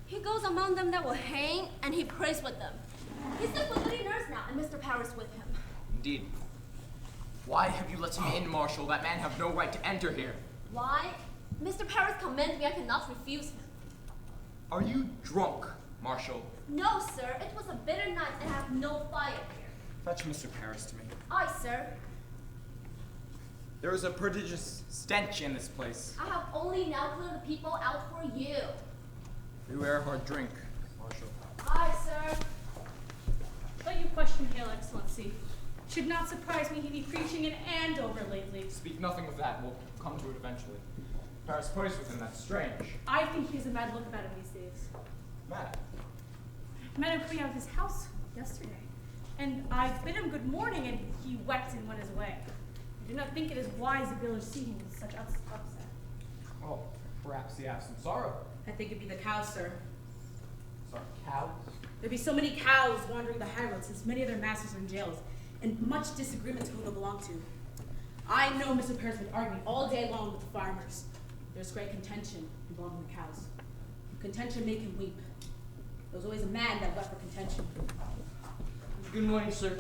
He goes among them that will hang, and he prays with them. He's the faculty nurse now, and Mr. Paris with him. Indeed. Why have you let him in, Marshal? That man have no right to enter here. Why? Mr. Paris commanded me I cannot refuse him. Are you drunk, Marshal? No, sir. It was a bitter night, and I have no fire here. Fetch Mr. Paris to me. Aye, sir. There is a prodigious stench in this place. I have only now cleared the people out for you. Beware hard drink, Marshal. Aye, sir. But you question Hail Excellency. Should not surprise me he be preaching in Andover lately. Speak nothing of that. We'll come to it eventually. Paris place with him, that's strange. I think he has a mad look about him these days. Mad. Met him coming out of his house yesterday. And I bid him good morning, and he wept and went his way. I do not think it is wise the village see him with such upset. Well, perhaps he has some sorrow. I think it'd be the cows, sir. Sorry, cows? There'd be so many cows wandering the high road since many of their masters are in jails, and much disagreement to who they'll belong to. I know Mr. Paris would argue all day long with the farmers. There's great contention involving the cows. Contention make him weep. There was always a man that wept for contention. Good morning, sir.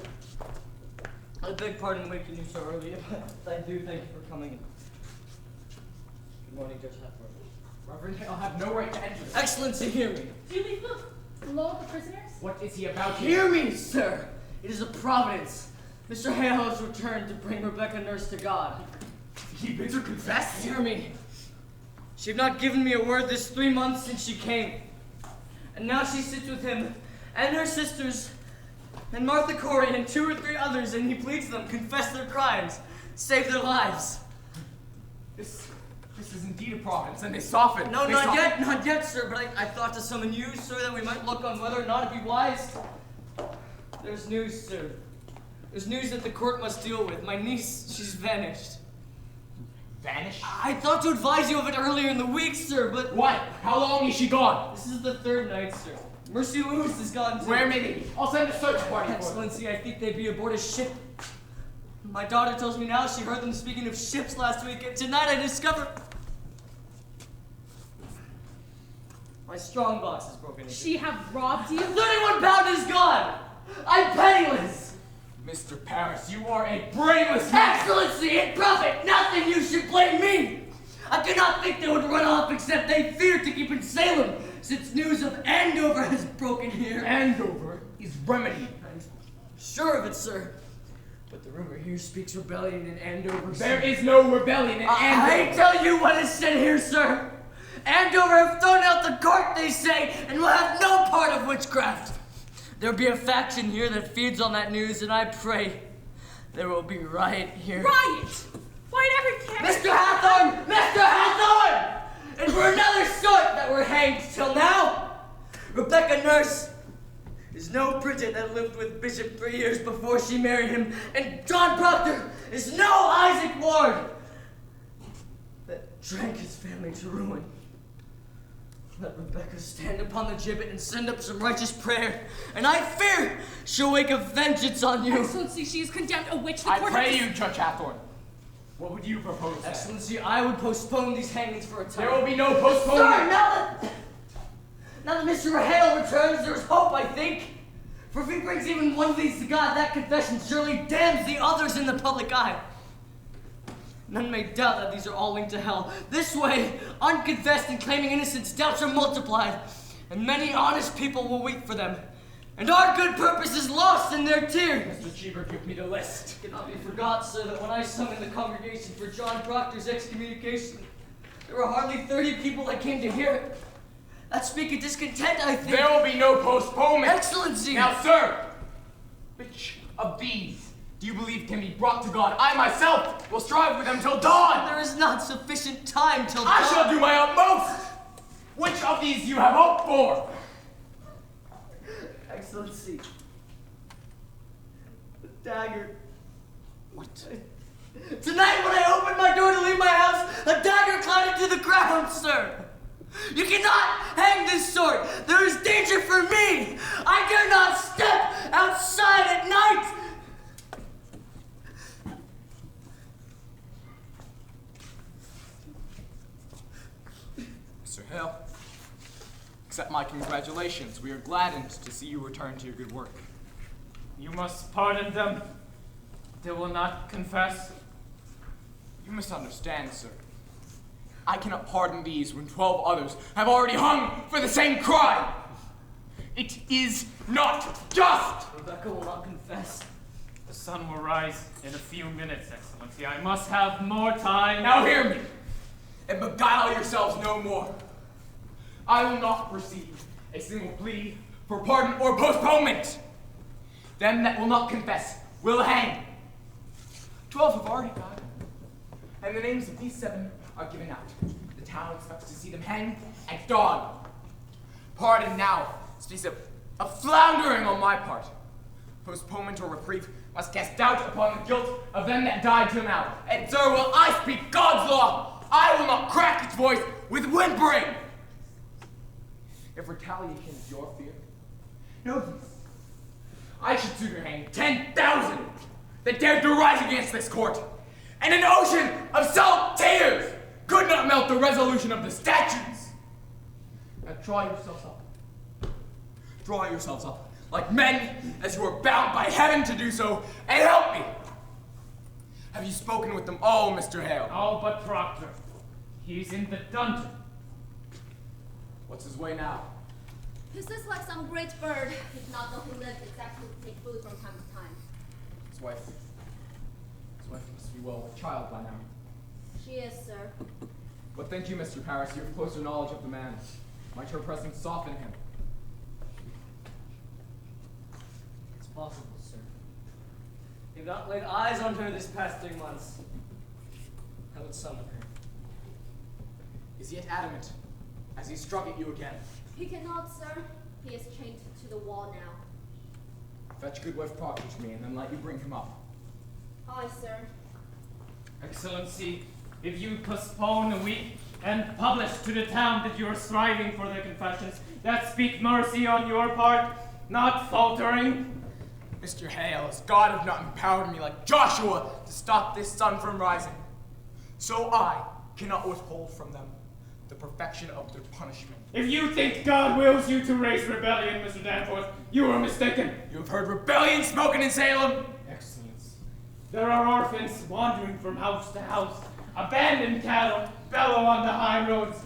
I beg pardon waking you so early, but I do thank you for coming in. Good morning, Judge Hepburn. Reverend Hale have no right to enter. Excellency, hear me. Do you leave alone with the prisoners? What is he about here? Hear me, sir. It is a providence. Mr. Hale has returned to bring Rebecca Nurse to God. He bids her confess? Hear me. She have not given me a word this 3 months since she came. And now she sits with him and her sisters and Martha Corey and 2 or 3 others, and he pleads them confess their crimes, save their lives. This is indeed a providence, and they soften. No, they not soften. yet, not yet, sir, but I thought to summon you, sir, that we might look on whether or not it be wise. There's news, sir. There's news that the court must deal with. My niece, she's vanished. Vanished? I thought to advise you of it earlier in the week, sir, but... What? How long is she gone? This is the 3rd night, sir. Mercy Lewis is gone, too. Where may they be? I'll send a search party for them. Excellency, I think they be aboard a ship. My daughter tells me now she heard them speaking of ships last week, and tonight I discover... My strong box is broken into. She have robbed you? 31 pound is gone! I'm penniless! Mr. Paris, you are a brainless man! Excellency, in profit, nothing you should blame me! I do not think they would run off except they fear to keep in Salem, since news of Andover has broken here. Andover is remedied. I'm sure of it, sir. But the rumor here speaks rebellion in Andover. There is no rebellion in Andover. I tell you what is said here, sir. Andover have thrown out the court, they say, and will have no part of witchcraft. There be a faction here that feeds on that news, and I pray there will be riot here. Riot? Fight every camp. Mr. Hathorne! Mr. Hathorne! And for another sort that were hanged till now, Rebecca Nurse is no Bridget that lived with Bishop 3 years before she married him, and John Proctor is no Isaac Ward that drank his family to ruin. Let Rebecca stand upon the gibbet and send up some righteous prayer, and I fear she'll wake a vengeance on you. Excellency, she is condemned a witch. I pray you, Judge Hathorne. What would you propose? Excellency, I would postpone these hangings for a time. There will be no postponement. Sir, now that Mr. Hale returns, there's hope, I think. For if he brings even one of these to God, that confession surely damns the others in the public eye. None may doubt that these are all linked to hell. This way, unconfessed and claiming innocence, doubts are multiplied, and many honest people will weep for them. And our good purpose is lost in their tears. Mr. Cheever, give me the list. It cannot be forgot, sir, that when I summoned the congregation for John Proctor's excommunication, there were hardly 30 people that came to hear it. That speak of discontent, I think. There will be no postponement. Excellency! Now, sir, which of these do you believe can be brought to God? I myself will strive with them till dawn. There is not sufficient time till dawn. I shall do my utmost. Which of these you have hoped for? Excellency. The dagger. What? Tonight when I opened my door to leave my house, a dagger clattered to the ground, sir. You cannot hang this sword. There is danger for me. I dare not step outside at night. Mr. Hale, accept my congratulations. We are gladdened to see you return to your good work. You must pardon them. They will not confess. You misunderstand, sir. I cannot pardon these when 12 others have already hung for the same crime. It is not just. Rebecca will not confess. The sun will rise in a few minutes, Excellency. I must have more time. Now hear me, and beguile yourselves no more. I will not receive a single plea for pardon or postponement. Them that will not confess will hang. 12 have already died, and the names of these 7 are given out. The town expects to see them hang at dawn. Pardon now speaks of floundering on my part. Postponement or reprieve must cast doubt upon the guilt of them that died till now. And sir, will I speak God's law, I will not crack its voice with whimpering. If retaliation is your fear, know this. I should sooner hang 10,000 that dared to rise against this court, and an ocean of salt tears could not melt the resolution of the statutes. Now draw yourselves up. Draw yourselves up, like men, as you are bound by heaven to do so, and help me. Have you spoken with them all, Mr. Hale? All but Proctor. He's in the dungeon. What's his way now? This is like some great bird. If not, though he lives exactly to take food from time to time. His wife must be well with child by now. She is, sir. But think you, Mr. Paris, you have closer knowledge of the man. Might her presence soften him? It's possible, sir. You've not laid eyes on her this past 3 months. I would summon her. Is he yet adamant, as he struck at you again? He cannot, sir. He is chained to the wall now. Fetch Goodwife Proctor to me, and then let you bring him up. Aye, sir. Excellency, if you postpone a week and publish to the town that you are striving for their confessions, that speak mercy on your part, not faltering. Mr. Hale, as God have not empowered me like Joshua to stop this sun from rising, so I cannot withhold from them the perfection of their punishment. If you think God wills you to raise rebellion, Mr. Danforth, you are mistaken. You have heard rebellion spoken in Salem? Excellency, there are orphans wandering from house to house, abandoned cattle bellow on the high roads,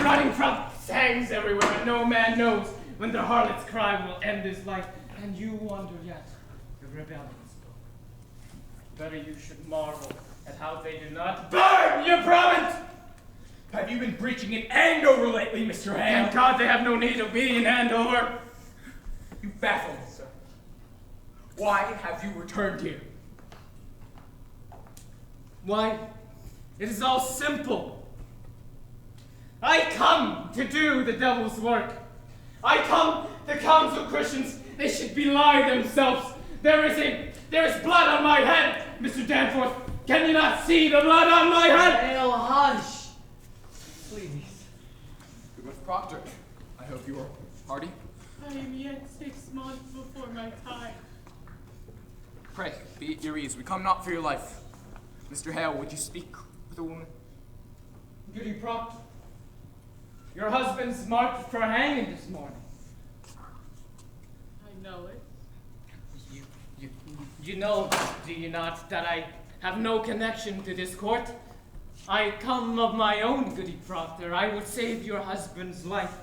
running from sands everywhere, and no man knows when the harlot's cry will end his life, and you wonder yet the rebellion spoke. Better you should marvel at how they do not burn your province! Have you been preaching in Andover lately, Mr. Hale? Thank God they have no need of being in Andover. You baffle me, sir. Why have you returned here? Why, it is all simple. I come to do the devil's work. I come to counsel Christians they should belie themselves. There is blood on my head, Mr. Danforth. Can you not see the blood on my head? Hale, hush. Please. Goodwife Proctor, I hope you are hearty. I am yet 6 months before my time. Pray, be at your ease. We come not for your life. Mr. Hale, would you speak with the woman? Goody Proctor, your husband's marked for hanging this morning. I know it. You know, do you not, that I have no connection to this court? I come of my own, Goody Proctor. I would save your husband's life.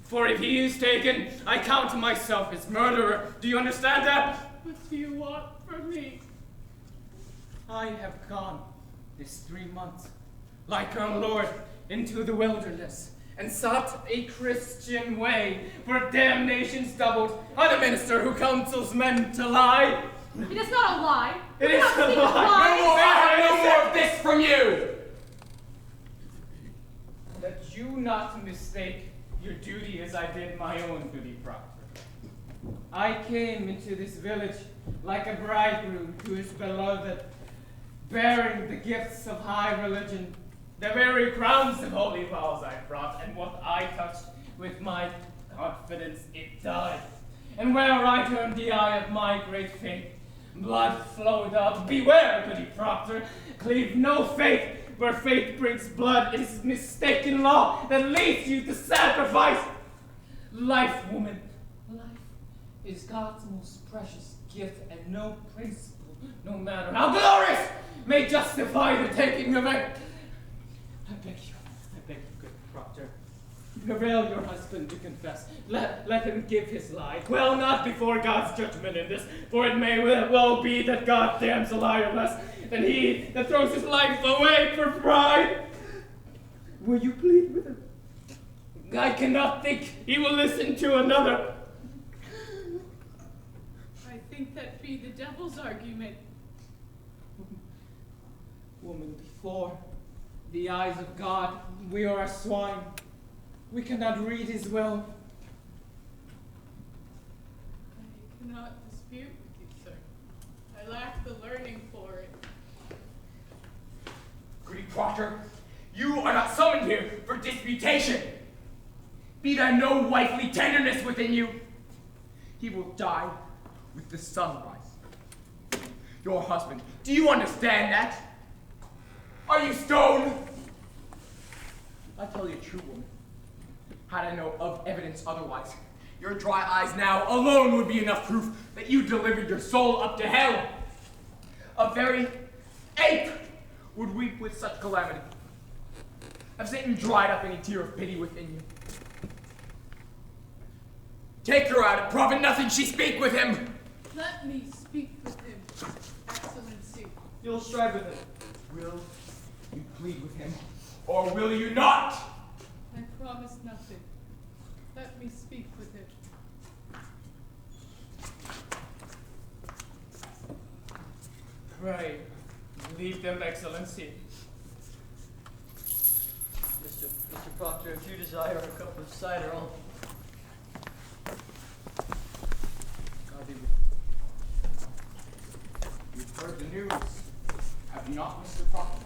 For if he is taken, I count myself his murderer. Do you understand that? What do you want from me? I have gone this 3 months, like our Lord, into the wilderness, and sought a Christian way, where damnation's doubled on a minister who counsels men to lie. It is not a lie. It You is cannot a speak of lie. lies. No more! I have no more of this from you! That you not mistake your duty as I did my own, Goody Proctor. I came into this village like a bridegroom to his beloved, bearing the gifts of high religion, the very crowns of holy vows I brought, and what I touched with my confidence it died. And where I turned the eye of my great faith, blood flowed up. Beware, Goody Proctor, cleave no faith. Where faith brings blood is mistaken law that leads you to sacrifice. Life, woman, life is God's most precious gift, and no principle, no matter how glorious, may justify the taking of it. I beg you, good Proctor, Prevail your husband to confess. Let him give his life. Well, not before God's judgment in this, for it may well be that God damns a liar less than he that throws his life away for pride. Will you plead with him? I cannot think he will listen to another. I think that be the devil's argument. Woman, before the eyes of God, we are as swine. We cannot read his will. I cannot dispute with you, sir. I lack the learning for it. Goody Proctor, you are not summoned here for disputation. Be there no wifely tenderness within you. He will die with the sunrise. Your husband, do you understand that? Are you stone? I tell you true, woman. Had I know of evidence otherwise, your dry eyes now alone would be enough proof that you delivered your soul up to hell. A very ape would weep with such calamity. Have Satan dried up any tear of pity within you? Take her out and profit nothing she speak with him. Let me speak with him, Excellency. You'll strive with him. Will you plead with him, or will you not? I promise nothing. Let me speak with him. Pray, leave them, Excellency. Mr. Proctor, if you desire a cup of cider, I'll... God be with you. You've heard the news, have you not, Mr. Proctor?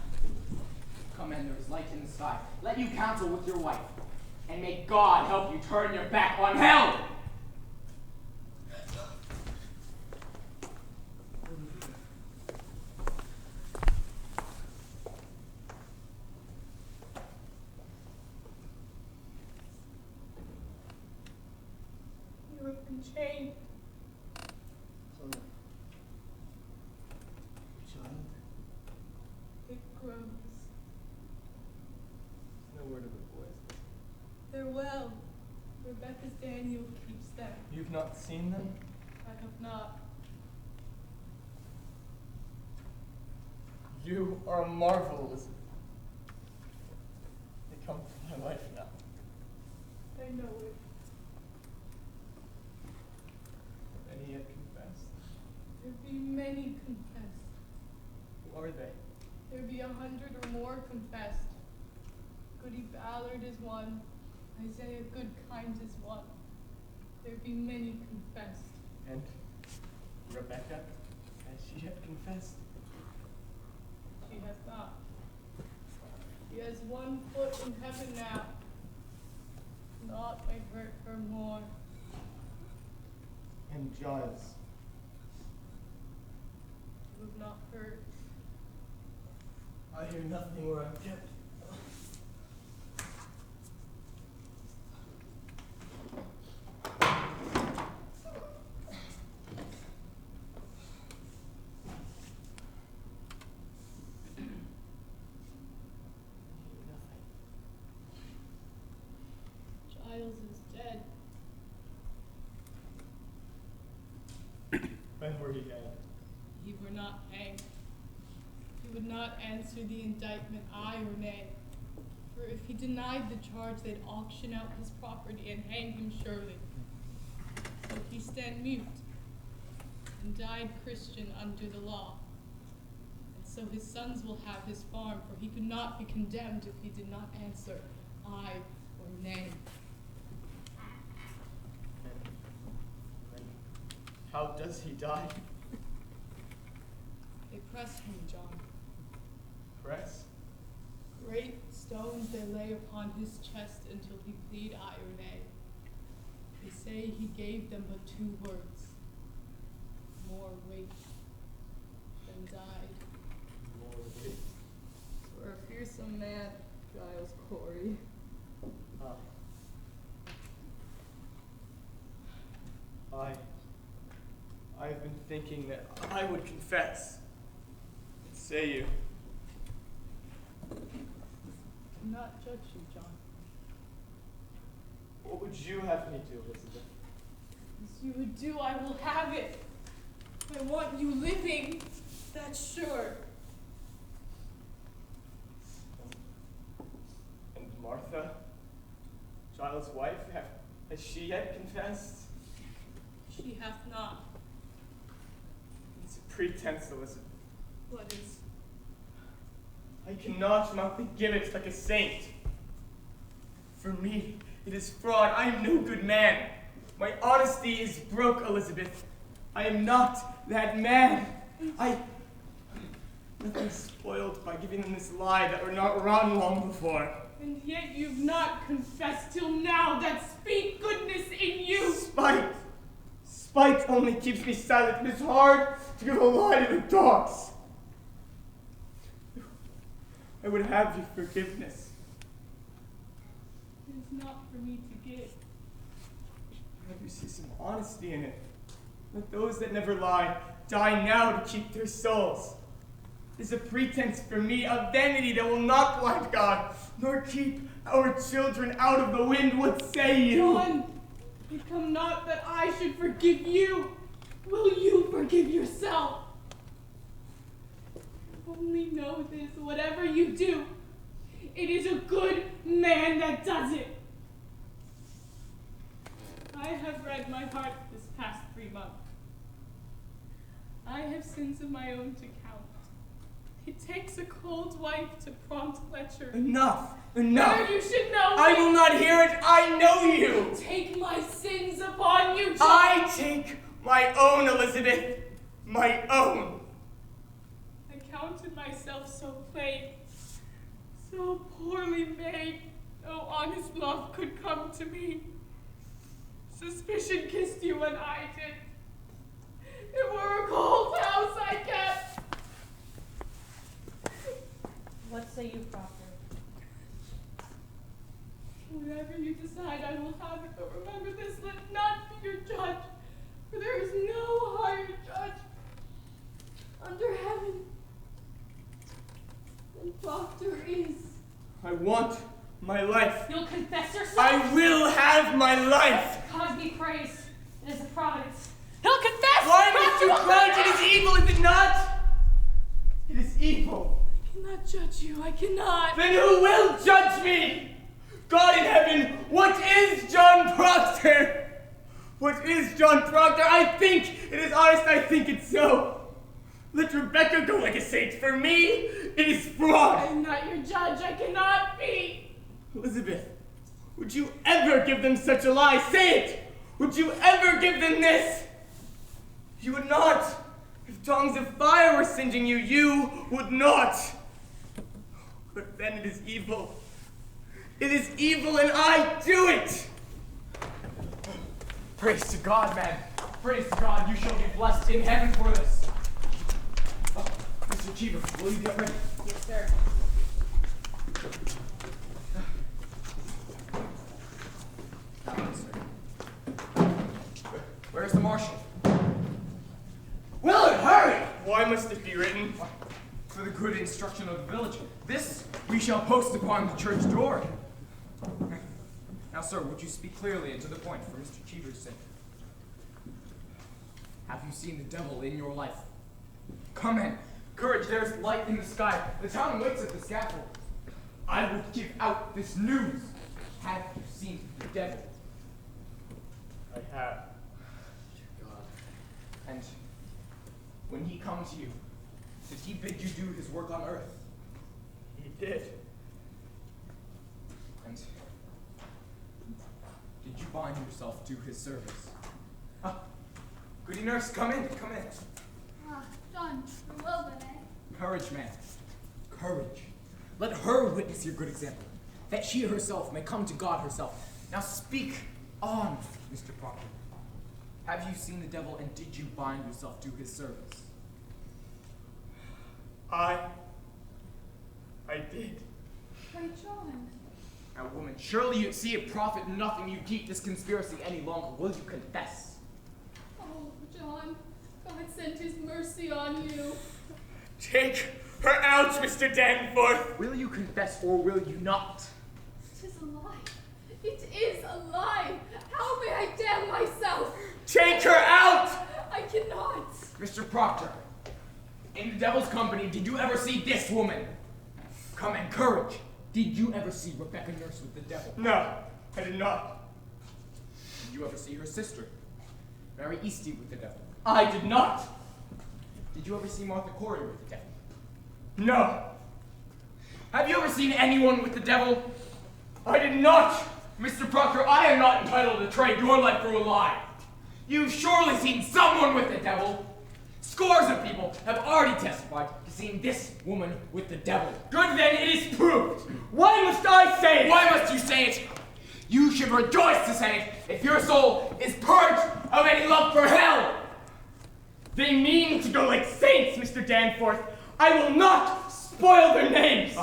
Come in, there is light in the sky. Let you counsel with your wife, and may God help you turn your back on hell! You have been chained. Child, It grows. No word of a voice. They're well. Rebecca's Daniel keeps them. You've not seen them? I have not. You are a marvel, Elizabeth. They come to my life now. I know it. Any yet confessed? There be many confessed. Who are they? There be 100 or more confessed. Goody Ballard is one. Isaiah Goodkind is one. There be many confessed. And Rebecca, has she yet confessed? She has not. She has one foot in heaven now. Naught may hurt her more. And Giles? You have not heard. I hear nothing where I'm kept. Giles is dead. When were he hanged? He were not hanged. He would not answer the indictment, aye or nay. For if he denied the charge, they'd auction out his property and hang him surely. So he stand mute and died Christian under the law. And so his sons will have his farm, for he could not be condemned if he did not answer aye or nay. And how does he die? They press him, John. Press? Great stones they lay upon his chest until he plead aye or nay. They say he gave them but 2 words. More weight than died. More weight. For a fearsome man, Giles Corey. I've been thinking that I would confess. What say you? Do not judge you, John. What would you have me do, Elizabeth? As you would do, I will have it. I want you living, that's sure. And Martha, Giles' wife, has she yet confessed? She hath not. It's a pretense, Elizabeth. What is? I cannot mount the gibbet like a saint. For me, it is fraud. I am no good man. My honesty is broke, Elizabeth. I am not that man. Nothing spoiled by giving them this lie that were not rotten long before. And yet you've not confessed till now that speak goodness in you. Spite. Spite only keeps me silent. It is hard to give a lie to the dogs. I would have your forgiveness. It is not for me to give. Have you see some honesty in it? Let those that never lie die now to keep their souls. It is a pretense for me, a vanity that will not blind God, nor keep our children out of the wind. What say you? John, it come not that I should forgive you. Will you forgive yourself? Only know this, whatever you do, it is a good man that does it. I have read my heart this past 3 months. I have sins of my own to count. It takes a cold wife to prompt Fletcher. Enough! Enough! Better you should know I me. will not hear it! I know you! Take my sins upon you, John. I take my own, Elizabeth. My own. I counted myself so plain, so poorly made, no honest love could come to me. Suspicion kissed you when I did. It were a cold house I kept. What say you, Proctor? Whatever you decide, I will have it. But remember this, let none be your judge, for there is no higher judge under heaven than Proctor is. I want my life. You'll confess yourself? I will have my life. God be praised. It is a providence. He'll confess! Why must you cry? It is evil, is it not? It is evil. I cannot judge you. I cannot. Then who will judge me? God in heaven, what is John Proctor? What is John Proctor? I think it is honest. I think it's so. Let Rebecca go like a saint. For me, it is fraud. I am not your judge. I cannot be. Elizabeth, would you ever give them such a lie? Say it! Would you ever give them this? You would not. If tongues of fire were singeing you, you would not. But then it is evil. It is evil and I do it! Praise to God, man. Praise to God. You shall be blessed in heaven for this. Mr. Cheever, will you get ready? Yes, sir. Where's the marshal? Willard, hurry! Why must it be written? For the good instruction of the village. This we shall post upon the church door. Now, sir, would you speak clearly and to the point for Mr. Cheever's sake? Have you seen the devil in your life? Come in. Courage, there's light in the sky. The town waits at the scaffold. I will give out this news. Have you seen the devil? I have. God. And when he comes to you, did he bid you do his work on earth? He did. And did you bind yourself to his service? Ah, goody nurse, come in, come in. Ah, John, you're well then, eh? Courage, man. Courage. Let her witness your good example, that she herself may come to God herself. Now speak on, Mr. Proctor. Have you seen the devil, and did you bind yourself to his service? I did. Pray, John. Now, woman, surely you see it profit nothing you keep this conspiracy any longer. Will you confess? Oh, John, God sent his mercy on you. Take her out, Mr. Danforth. Will you confess or will you not? 'Tis a lie. It is a lie. How may I damn myself? Take her out! I cannot. Mr. Proctor, in the devil's company, did you ever see this woman? Come and courage. Did you ever see Rebecca nurse with the devil? No, I did not. Did you ever see her sister, Mary Eastie, with the devil? I did not. Did you ever see Martha Corey with the devil? No. Have you ever seen anyone with the devil? I did not. Mr. Proctor, I am not entitled to trade your life for a lie. You've surely seen someone with the devil. Scores of people have already testified to seeing this woman with the devil. Good then, it is proved. Why must I say it? Why must you say it? You should rejoice to say it if your soul is purged of any love for hell. They mean to go like saints, Mr. Danforth. I will not spoil their names.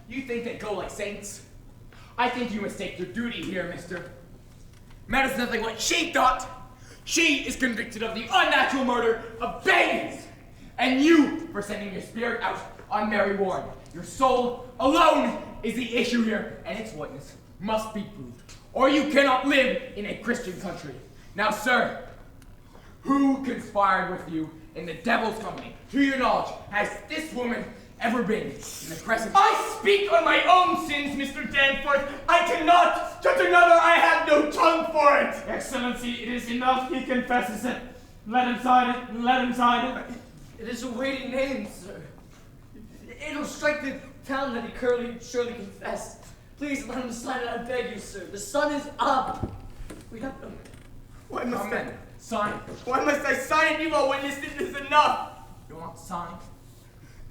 You think they go like saints? I think you mistake your duty here, mister. Matters nothing what she thought. She is convicted of the unnatural murder of babies. And you for sending your spirit out on Mary Warren. Your soul alone is the issue here, and its witness must be proved, or you cannot live in a Christian country. Now, sir, who conspired with you in the devil's company? To your knowledge, has this woman ever been in the presence? I speak on my own sins, Mr. Danforth. I cannot judge another. I have no tongue for it. Excellency, it is enough. He confesses it. Let him sign it. Let him sign it. It is a weighty name, sir. It'll strike the town that he surely confessed. Please let him sign it, I beg you, sir. The sun is up. We have no... Why must Come in. Sign it. Why must I sign it? You all witnessed it. It is enough. You want to sign?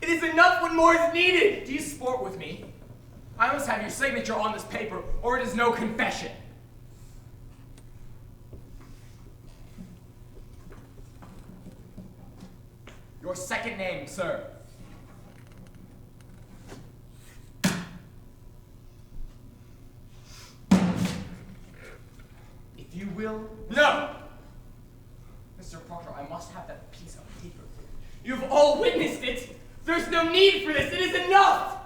It is enough when more is needed. Do you sport with me? I must have your signature on this paper, or it is no confession. Your second name, sir. If you will... No! Mr. Proctor, I must have that piece of paper. You've all witnessed it. There's no need for this. It is enough.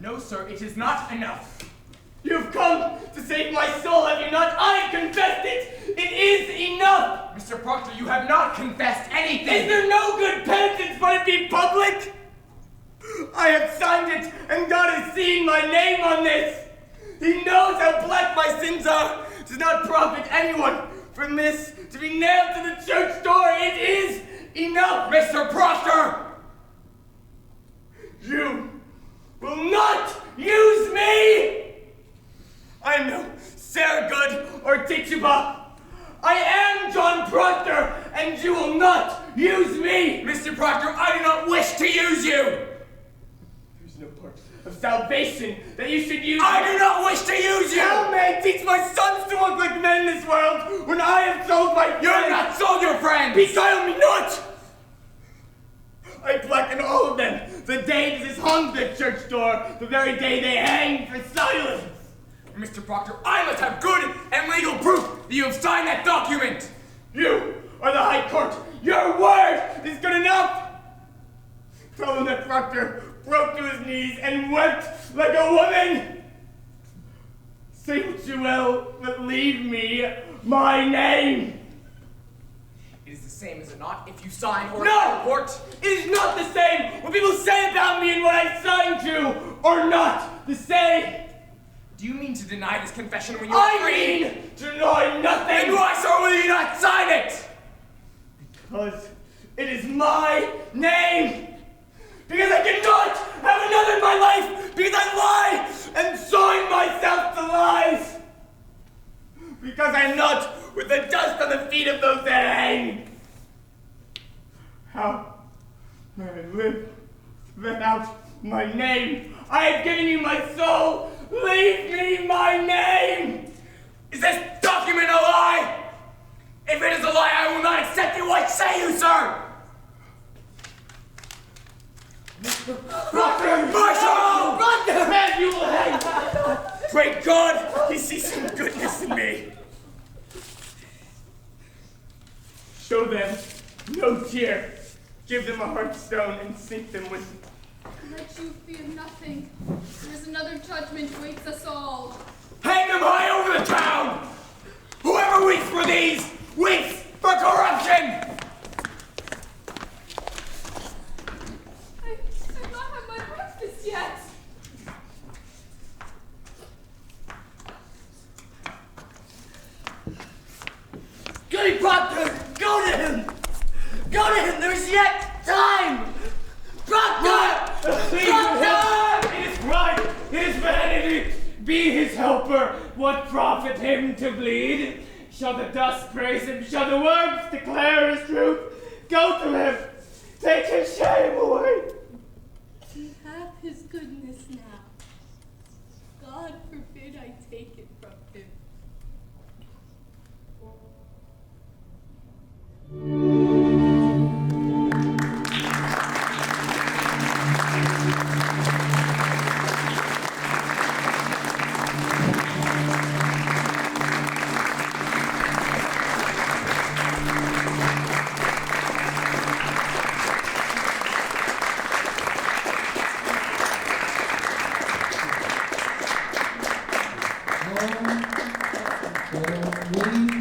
No, sir, it is not enough. You've come to save my soul, have you not? I have confessed it. It is enough. Mr. Proctor, you have not confessed anything. Is there no good penitence but it be public? I have signed it, and God has seen my name on this. He knows how black my sins are. It does not profit anyone from this to be nailed to the church door. It is enough. Mr. Proctor! You will not use me! I am no Sarah Good or Tituba. I am John Proctor, and you will not use me! Mr. Proctor, I do not wish to use you! There's no part of salvation that you should use I me. do not wish to use you! How may I teach my sons to walk like men in this world when I have sold my friends? You have not sold your friends! Beguile me not! I blacken all of them the day this is hung the church door, the very day they hang for silence. Mr. Proctor, I must have good and legal proof that you have signed that document! You are the High Court. Your word is good enough. Tell them that Proctor broke to his knees and wept like a woman. Say what you will, but leave me my name. It is the same, is it not, if you sign or No! report? It is not the same what people say about me and what I signed to, or not the same. Do you mean to deny this confession when you I agree? mean to deny nothing. Then why, sir, will you not sign it? Because it is my name. Because I cannot have another in my life. Because I lie and join myself to lies. Because I'm not with the dust on the feet of those that hang. How may I live without my name? I have given you my soul. Leave me my name. Is this document a lie? If it is a lie, I will not accept it. What say you, sir? Marshal! Proctor! Man, you will hang! Pray God he sees some goodness in me. Show them no tear. Give them a heartstone and sink them with it. Let you fear nothing. There is another judgment waits us all. Hang them high over the town! Be his helper, what profit him to bleed? Shall the dust praise him? Shall the worms declare his truth? Go to him! Take his shame away! We have his goodness now. God forbid I take it from him. Holy